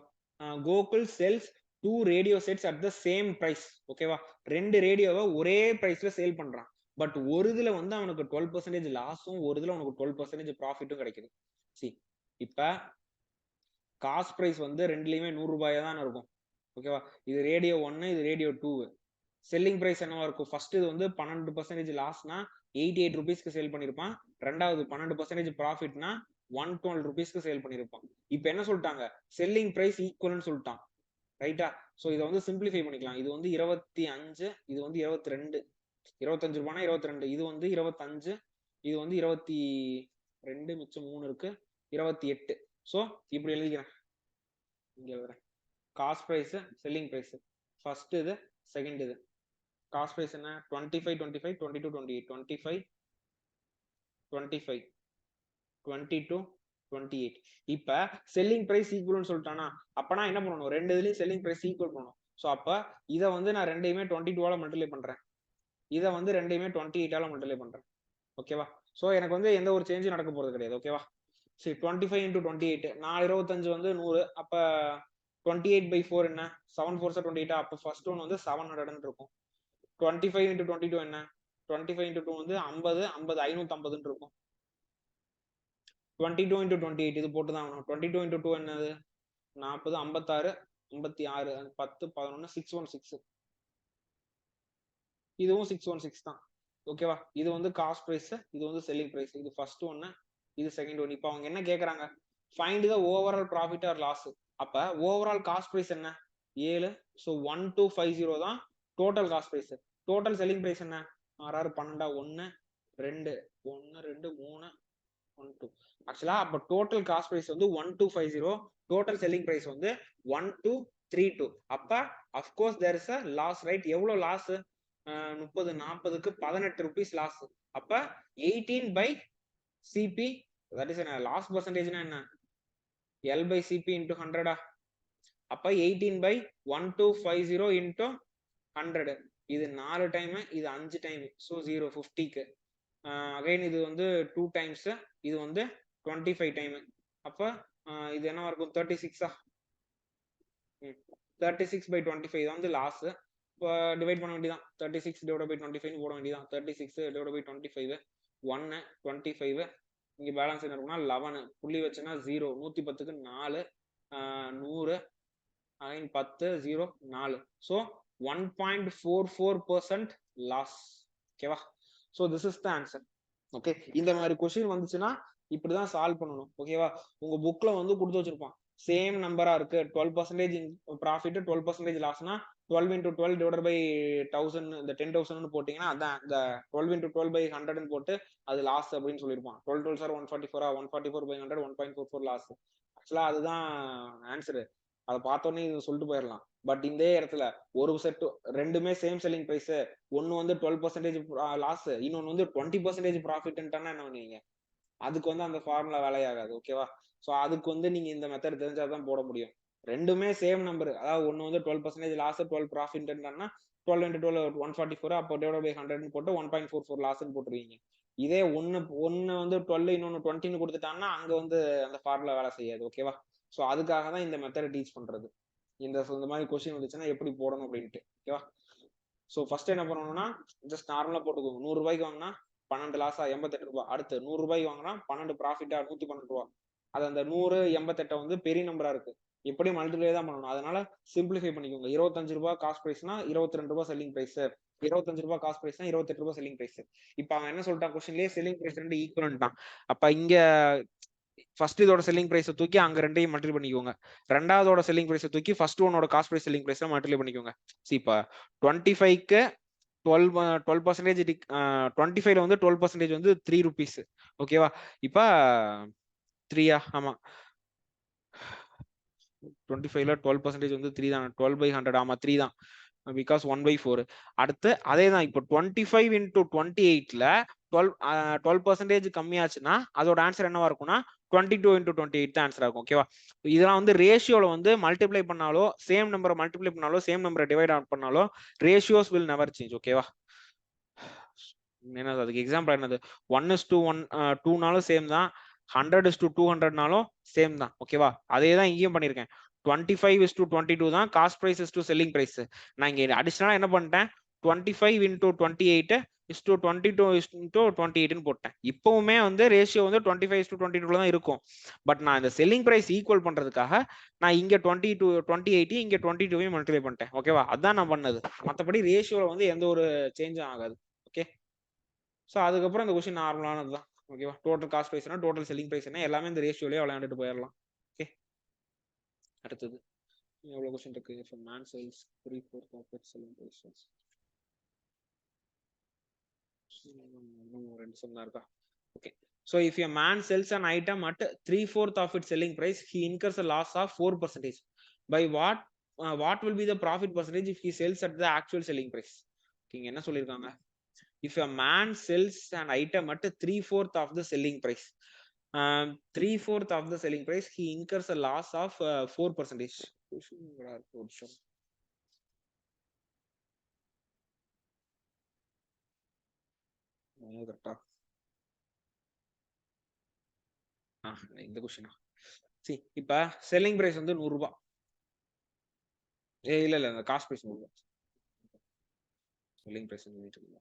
Gokul sells 2 radio sets at the same price. ஓகேவா, 2 ரேடியோவை ஒரே பிரைஸ்ல சேல் பண்றான். பட் ஒரு இதுல வந்து அவனுக்கு 12% லாஸும், ஒரு இதுல அவனுக்கு 12% ப்ராஃபிட்டும் கிடைக்குது. சி, இப்ப காஸ்ட் பிரைஸ் வந்து ரெண்டுலயுமே 100 ரூபாயா தான் இருக்கும். ஓகேவா, இது ரேடியோ 1, இது ரேடியோ 2. செல்லிங் பிரைஸ் என்னவா இருக்கும்? ஃபர்ஸ்ட் இது வந்து 12% லாஸ்னா 88 ருபீஸ்க்கு சேல் பண்ணிருப்பான். ரெண்டாவது 12% ப்ராஃபிட்னா 112 ருபீஸ்க்கு சேல் பண்ணிருப்பான். இப்போ என்ன சொல்லிட்டாங்க? செல்லிங் பிரைஸ் ஈக்குவல்னு சொல்லிட்டான். ரைட்டா? சோ இதை வந்து சிம்பிளிஃபை பண்ணிக்கலாம். இது வந்து 25, இது வந்து 22. 25 ரூபாய்னா 22, இது வந்து 25, இது வந்து 22, மிச்சம் 3 இருக்கு, 28. சோ இப்படி எழுதிக்கிறேன். இங்க எழுதுறேன். Cost price, selling price. First இது, செகண்ட் இது. காஸ்ட் பிரைஸ் என்ன? 25, 25, 22, 28, 25, 25, 22, 28. இப்ப செல்லிங் பிரைஸ் ஈக்குவல்னு சொல்லிட்டானா, அப்பனா என்ன பண்ணணும்? ரெண்டு இதுலயும் செல்லிங் பிரைஸ் ஈக்குவல் பண்ணணும். சோ அப்ப இதை வந்து நான் ரெண்டையுமே 22ஆல மல்டிப்ளை பண்றேன், இதை வந்து ரெண்டையுமே 28ஆல மல்டிப்ளை பண்றேன். ஓகேவா, சோ எனக்கு வந்து எந்த ஒரு சேஞ்சும் நடக்க போறது கிடையாது. ஓகேவா, சரி 25 into 28, 4 25 வந்து 100. அப்ப 28/4 என்ன? 7 4 28. அப்ப ஃபர்ஸ்ட் ஒன் வந்து 700 இருக்கும். 25 into 22 என்ன? 25 into 2 வந்து 50, 50 550 இருக்கும். 22 into 28 இது போட்டு தான் ஆகணும். 22 into 2 என்னது? 40, 56, 56, 10, 11, 616. இதுவும் 616 தான். ஓகேவா, இது வந்து காஸ்ட் பிரைஸ், இது வந்து செல்லிங் பிரைஸ். இது ஃபர்ஸ்ட் ஒன்னு, இது செகண்ட் ஒன். இப்போ அவங்க என்ன கேக்குறாங்க? Find the overall profit or loss. அப்ப ஓவரால் காஸ்ட் பிரைஸ் என்ன? 7. ஸோ 1250 தான் total cost price. Total selling price என்ன? 6 12 1 2 1 2 3 1 2. ஆக்சுவலா அப்ப டோட்டல் காஸ்ட் பிரைஸ் வந்து 1250, டோட்டல் செல்லிங் பிரைஸ் வந்து 1232. அப்ப of course there is a loss, right? எவ்வளவு லாஸ்? 30 40க்கு 18 ருபீஸ் லாஸ். அப்ப 18/CP, தட் இஸ் என்ன? லாஸ் பர்சன்டேஜ்னா என்ன? L/CP into 100. அப்ப 18/1250 into 100. இது 4 டைம், இது 5 டைம். ஸோ 0 50க்கு. அகைன் இது வந்து 2 டைம்ஸ், இது வந்து 25 டைம். அப்ப இது என்னவா இருக்கும்? 36. 36/25 தான் வந்து லாஸ். இப்போ டிவைட் பண்ண வேண்டியதான். 36 divided by 25 போட வேண்டியதான். 36 divided by 25 1 25. இங்க பேலன்ஸ் என்ன இருக்கும்னா 11. புள்ளி வச்சுன்னா 0. 110க்கு 4, 100, அகைன் 10 0 4. So 1.44% loss. ஓகேவா, so this is the answer. Okay, இந்த மாதிரி கொஸ்டின் வந்துச்சுன்னா இப்படிதான் சால்வ் பண்ணணும். ஓகேவா, உங்க புக்ல வந்து கொடுத்து வச்சிருப்பான் சேம் நம்பரா இருக்கு, 12% ப்ராஃபிட் 12% லாஸ்னா 12 into 12 divided by 1000, இந்த 10,000 போட்டீங்கன்னா அதான் இந்த 12 into 12/100 போட்டு அது லாஸ் அப்படின்னு சொல்லியிருப்பான். 12 12 சார் 144, 144/100 1.44 லாஸ். ஆக்சுவலா அதுதான் ஆன்சரு. அதை பார்த்தோன்னே இது சொல்லிட்டு போயிடலாம். பட் இந்த இடத்துல ஒரு செட் ரெண்டுமே சேம் செல்லிங் பிரைஸ், ஒன்னு வந்து 12% லாஸ், இன்னொன்னு வந்து 20% ப்ராஃபிட்னா என்ன பண்ணுவீங்க? அதுக்கு வந்து அந்த ஃபார்முலா வேலையாகாது. ஓகேவா, ஸோ அதுக்கு வந்து நீங்க இந்த மெத்தட் தெரிஞ்சாதான் போட முடியும். ரெண்டுமே சேம் நம்பர், அதாவது ஒன்னு வந்து 12% லாஸ் 12 ப்ராஃபிட்னா 12 into 12 144, அப்போ டிவைட் பை 100 போட்டு 1.44 லாஸ்ன்னு போட்டுருவீங்க. இதே ஒன்னு வந்து 12 இன்னொன்னு 20ன்னு கொடுத்துட்டாங்கன்னா அங்க வந்து அந்த ஃபார்முலா வேலை செய்யாது. ஓகேவா, ஸோ அதுக்காக தான் இந்த மெத்தட் டீச் பண்றது. இந்த மாதிரி கொஸ்டின் வந்துச்சுன்னா எப்படி போடணும் அப்படின்ட்டு. ஓகேவா, ஸோ ஃபர்ஸ்ட் என்ன பண்ணணும்னா ஜஸ்ட் நார்மலா போட்டுக்கோங்க. 100 ரூபாய்க்கு வாங்கினா 12 லாஸா 88 ரூபாய். அடுத்து 100 ரூபாய்க்கு வாங்கினா 12 ப்ராஃபிட்டா 112 ரூபாய். அது அந்த 100 88 வந்து பெரிய நம்பரா இருக்கு, எப்படி மல்டிப்ளை தான் பண்ணணும். அதனால சிம்பிளிஃபை பண்ணிக்கோங்க. 25 ரூபாய் காஸ்ட் பிரைஸ்னா 22 ரூபாய் செல்லிங் பிரைஸ், 25 ரூபாய் காஸ்ட் பிரைஸ்னா 28 ரூபாய் செல்லிங் பிரைஸ். இப்ப அவன் என்ன சொல்லிட்டான் கொஸ்டின்லயே? செல்லிங் பிரைஸ் ரெண்டு ஈக்குவல் தான். அப்ப இங்க ஃபர்ஸ்ட் இதோட செல்லிங் பிரைஸ் தூக்கி அங்க ரெண்டையும் மல்டிப்ளை பண்ணிக்கோங்க. ரெண்டாவதோட செல்லிங் பிரைஸ் தூக்கி ஃபர்ஸ்ட் ஒன்னோட cost price selling price multiply பண்ணிக்கோங்க. இப்ப 25க்கு 12% 25ல வந்து 12% வந்து 3 rupees. ஓகேவா, இப்ப 3யா? ஆமா, 25ல 12% வந்து 3 தான். 12/100, ஆமா 3 தான், பிகாஸ் 1/4. அடுத்து அதே தான். இப்போ 25 into 28ல 12% கம்மியாச்சுன்னா அதோட ஆன்சர் என்னவா இருக்கும்னா 22 into 28 தான் ஆன்சர் ஆகும். ஓகேவா, இதெல்லாம் வந்து ரேஷியோல வந்து மல்டிப்ளை பண்ணாலோ சேம் நம்பரை மல்டிப்ளை பண்ணாலோ சேம் நம்பரை டிவைட் அவுட் பண்ணாலோ ரேஷியோஸ் வில் நெவர் சேஞ்ச். ஓகேவா, என்னது அதுக்கு எக்ஸாம்பிள் என்னது? 1:1 2னாலும் சேம் தான், 100:200னாலும் சேம் தான். ஓகேவா, அதே தான் இங்கேயும் பண்ணியிருக்கேன். 25:22 தான் cost price to selling price. நான் இங்க அடிஷனலா என்ன பண்ணிட்டேன், 25 × 28 22 × 28 போட்டேன். இப்பவுமே வந்து ரேஷியோ வந்து 25:22 தான் இருக்கும். பட் நான் இந்த செல்லிங் பிரைஸ் ஈக்குவல் பண்றதுக்காக நான் இங்க 28 இங்க 22 மல்டிப்ளை பண்ணிட்டேன். ஓகேவா, அதான் நான் பண்ணது. மற்றபடி ரேஷியோல வந்து எந்த ஒரு சேஞ்சும் ஆகாது. ஓகே, ஸோ அதுக்கப்புறம் இந்த கொஸ்டின் நார்மலானது தான். ஓகேவா, டோட்டல் காஸ்ட் பிரைஸ்னா டோட்டல் செல்லிங் பிரைஸ் என்ன எல்லாமே இந்த ரேஷியோலயே விளையாண்டுட்டு போயிடலாம். ஓகே, அடுத்தது எவ்வளவு கொஸ்டின் இருக்கு. If a man sells 3/4 of its selling prices. ரெண்டு சொன்னா இருக்கா. Okay, so if a man sells an item at 3/4 of its selling price, he incurs a loss of 4%. By what will be the profit percentage if he sells at the actual selling price? இங்க என்ன சொல்லிருக்காங்க, if a man sells an item at 3/4 of the selling price, 3/4 of the selling price, he incurs a loss of 4%. கரெக்டா, இந்த கொஸ்டினா சி, இப்ப செல்லிங் பிரைஸ் வந்து 100 ரூபாய். இல்ல இல்ல, இந்த காஸ்ட் பிரைஸ் 100 ரூபாய். செல்லிங் பிரைஸ் வந்து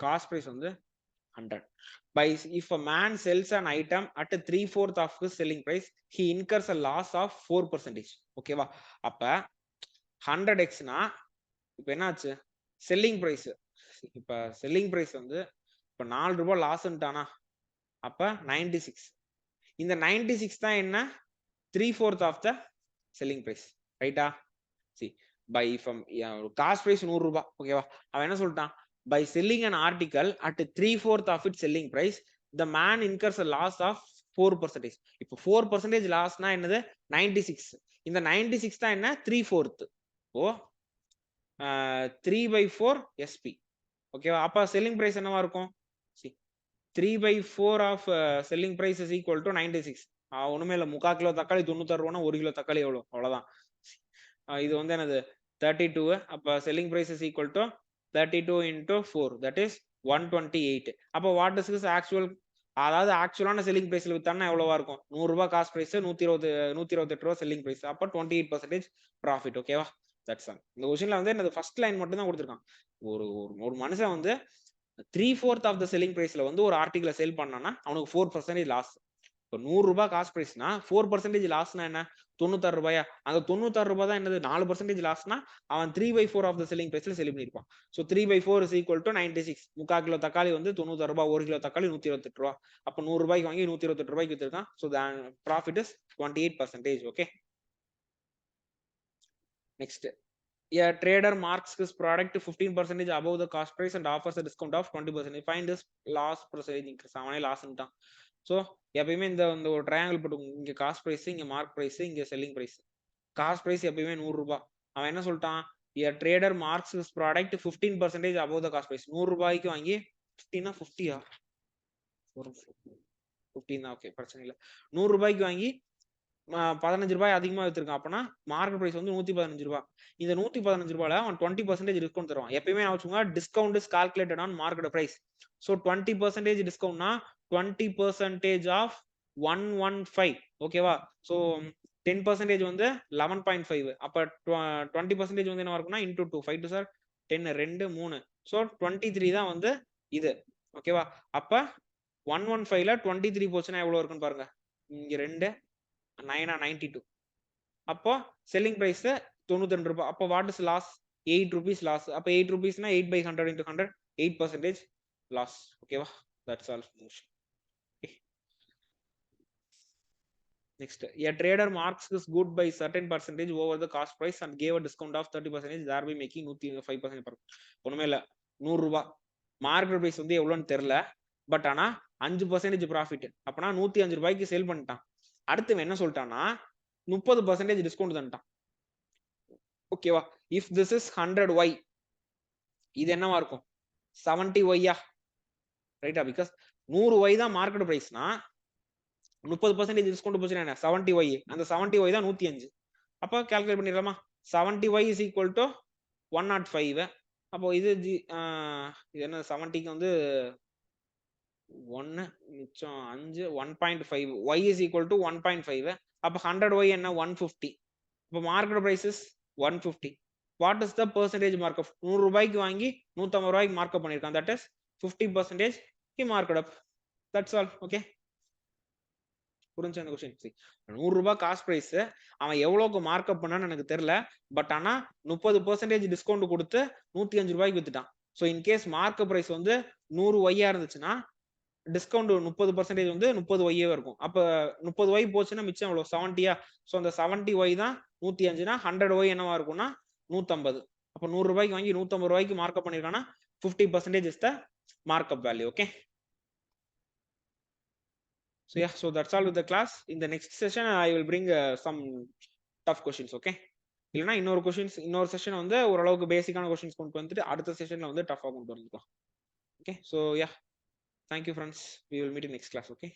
காஸ்ட் பிரைஸ் வந்து 100. By if a man sells an item at 3/4 of his selling price, he incurs a loss of 4%. ஓகேவா, அப்ப 100x னா இப்ப என்னாச்சு, செல்லிங் பிரைஸ். இப்ப செல்லிங் பிரைஸ் வந்து இப்ப 4 ரூபாய் லாஸ்ன்ட்டானா, அப்ப 96. இந்த 96 தான் என்ன, 3/4 of the selling price. ரைட்டா, சி பை காஸ்ட் பிரைஸ் 100 ரூபாய். ஓகேவா, அவன் என்ன சொல்லிட்டான், by selling an article at 3/4 of its selling price, the man incurs a loss of 4%. இப்போ 4% லாஸ்னா என்னது, 96. இந்த 96 தான் என்ன, 3/4. ஓ 3/4 SP. ஓகேவா, அப்ப செல்லிங் பிரைஸ் என்னவா இருக்கும், 3/4 of selling price is equal to 96. ஒண்ணுமே இல்ல, 3/4 கிலோ தக்காளி 96 ரூபானா 1 கிலோ தக்காளி எவ்வளவு, அவ்வளவுதான். இது வந்து என்னது 32. அப்ப selling price is equal to 32 into 4, that is 128. அப்போ வாட் இஸ் திஸ் ஆக்சுவல், அதாவது ஆக்சுவலான செல்லிங் பிரைஸ்ல வித்தானா எவ்வளவா இருக்கும், 100 ரூபாய் காஸ்ட் பிரைஸ், 128 ரூபாய் செல்லிங் பிரைஸ், அப்ப 28% ப்ராஃபிட். ஓகேவா, தட்ஸ் ஆல். இந்த क्वेश्चनல வந்து என்னது ஃபர்ஸ்ட் லைன் மட்டும் தான் கொடுத்திருக்கான். ஒரு மனுஷன் வந்து 3/4 ஆஃப் த செல்லிங் பிரைஸ்ல வந்து ஒரு ஆர்டிகலை சேல் பண்ணானா அவனுக்கு 4% லாஸ். இப்போ 100 ரூபாய் காஸ்ட் பிரைஸ்னா 4% லாஸ்னா என்ன, 96 ரூபாயா, அந்த 96 ரூபாய் தான் என்னது 4% லாஸ்னா அவன் 3/4 ஆஃப் த செல்லிங் பிரைஸ்ல செல் பண்ணிருப்பான். So 3/4 is equal to 96. 3/4 kilo தக்காளி வந்து 96 ரூபாய், 1 கிலோ தக்காளி 128 ரூபாய். அப்போ 100 ரூபாய்க்கு வாங்கி 128 ரூபாய்க்கு வித்திருக்கான். So profit is 28%. Okay, next, a trader marks his product 15% above the cost price and offers a discount of 20%. Find his loss percentage increase. அவனே லாஸ்ன்ட்டான். ஸோ எப்பயுமே இந்த ஒரு ட்ரையாங்கிள் போட்டு, இங்க காஸ்ட் பிரைஸ், இங்க மார்க் பிரைஸ், இங்க செல்லிங் பிரைஸ். காஸ்ட் பிரைஸ் எப்பயுமே 100 ரூபாய். அவன் என்ன சொல்லிட்டான், a trader marks his product 15% above the cost price. 100 ரூபாய்க்கு வாங்கி 15 50யா 15 தான், ஓகே பிரச்சனை இல்லை. 100 ரூபாய்க்கு வாங்கி 15 ரூபாய் அதிகமா வித்திருக்கான். அப்பனா மார்க்கெட் பிரைஸ் வந்து 115 ரூபாய். இந்த 115 ரூபாயில அவன் 20% டிஸ்கவுண்ட் தருவான். எப்பயுமே நான் வச்சுக்கோங்க, discount is calculated on market price. So 20% டிஸ்கவுண்ட்னா 20% ஆஃப் 115. ஓகேவா, ஸோ 10% வந்து 11.5. அப்ப 20% வந்து என்ன இருக்கும்னா இன்டூ 2, 5 2 சார் 10, 2 3. ஸோ 23 தான் வந்து இது. ஓகேவா, அப்ப 115ல 23 போச்சுன்னா எவ்வளவு இருக்குன்னு பாருங்க, இங்க 2 9 92. அப்போ செல்லிங் பிரைஸ் 92 ரூபாய். அப்போ what is loss, 8 rupees loss. அப்போ 8 rupeesனா 8/100 into 100, 8% லாஸ். ஓகேவா, that's all. Next, a trader marks his good by certain percentage over the cost price and gave a discount of 30%, thereby making 105%. ஒண்ணுமே இல்ல, 100 ரூபாய் மார்க்கெட் பிரைஸ் வந்து எவ்வளவுன்னு தெரியல, பட் ஆனா 5% ப்ராஃபிட். அப்பனா 105 ரூபாய்க்கு சேல் பண்ணிட்டான். அடுத்து என்ன சொல்லிட்டான்னா 30% டிஸ்கவுண்ட் தந்துட்டான். ஓகேவா, இஃப் திஸ் இஸ் 100y, இது என்னவா இருக்கும் 70y, ரைட்டா, பிகாஸ் 100y தான் மார்க்கெட் பிரைஸ்னா 30% டிஸ்கவுண்ட் போச்சுன்னா என்ன 70y, அந்த 70y தான் 105. அப்போ கால்குலேட் பண்ணிடலாமா, 70y இஸ் ஈக்குவல் டு 105. அப்போ இது என்ன 70க்கு வந்து 1 மிச்சம் 5 1.5 y is equal to 1.5 அப்ப 100y என்ன 150 அப்ப market price is 150 what is the percentage markup 100 ரூபாய்க்கு வாங்கி 150 ரூபாய்க்கு மார்க்அப் பண்ணிருக்கான் that is 50% he marked up that's all okay புரிஞ்சா அந்த क्वेश्चन 100 ரூபாய் காஸ்ட் பிரைஸ் அவன் எவ்வளவுக்கு மார்க்அப் பண்ணான்னு எனக்கு தெரியல பட் ஆனா 30% டிஸ்கவுண்ட் கொடுத்து 105 ரூபாய்க்கு வித்துட்டான் so in case market price வந்து 100 ஒய்யா இருந்துச்சுன்னா டிஸ்கவுண்ட் 30% வந்து 30 ஒய்யே இருக்கும் அப்ப 30 ஒய் போச்சுன்னா மிச்சம் எவ்வளவு 70யா சோ அந்த 70 ஒய் தான் 105னா 100 ஒய் என்னவா இருக்கும்னா 150 அப்ப 100 ரூபாய்க்கு வாங்கி 150 ரூபாய்க்கு markup பண்ணிருக்கானா 50% is the markup value okay so yeah so that's all with the class in the next session I will bring some tough questions okay இல்லனா இன்னொரு செஷன் வந்து ஓரளவுக்கு பேசிக்கான क्वेश्चंस கொண்டு வந்துட்டு அடுத்த செஷன்ல வந்து டஃபா கொண்டு வரலாம் okay so yeah thank you friends we will meet in next class okay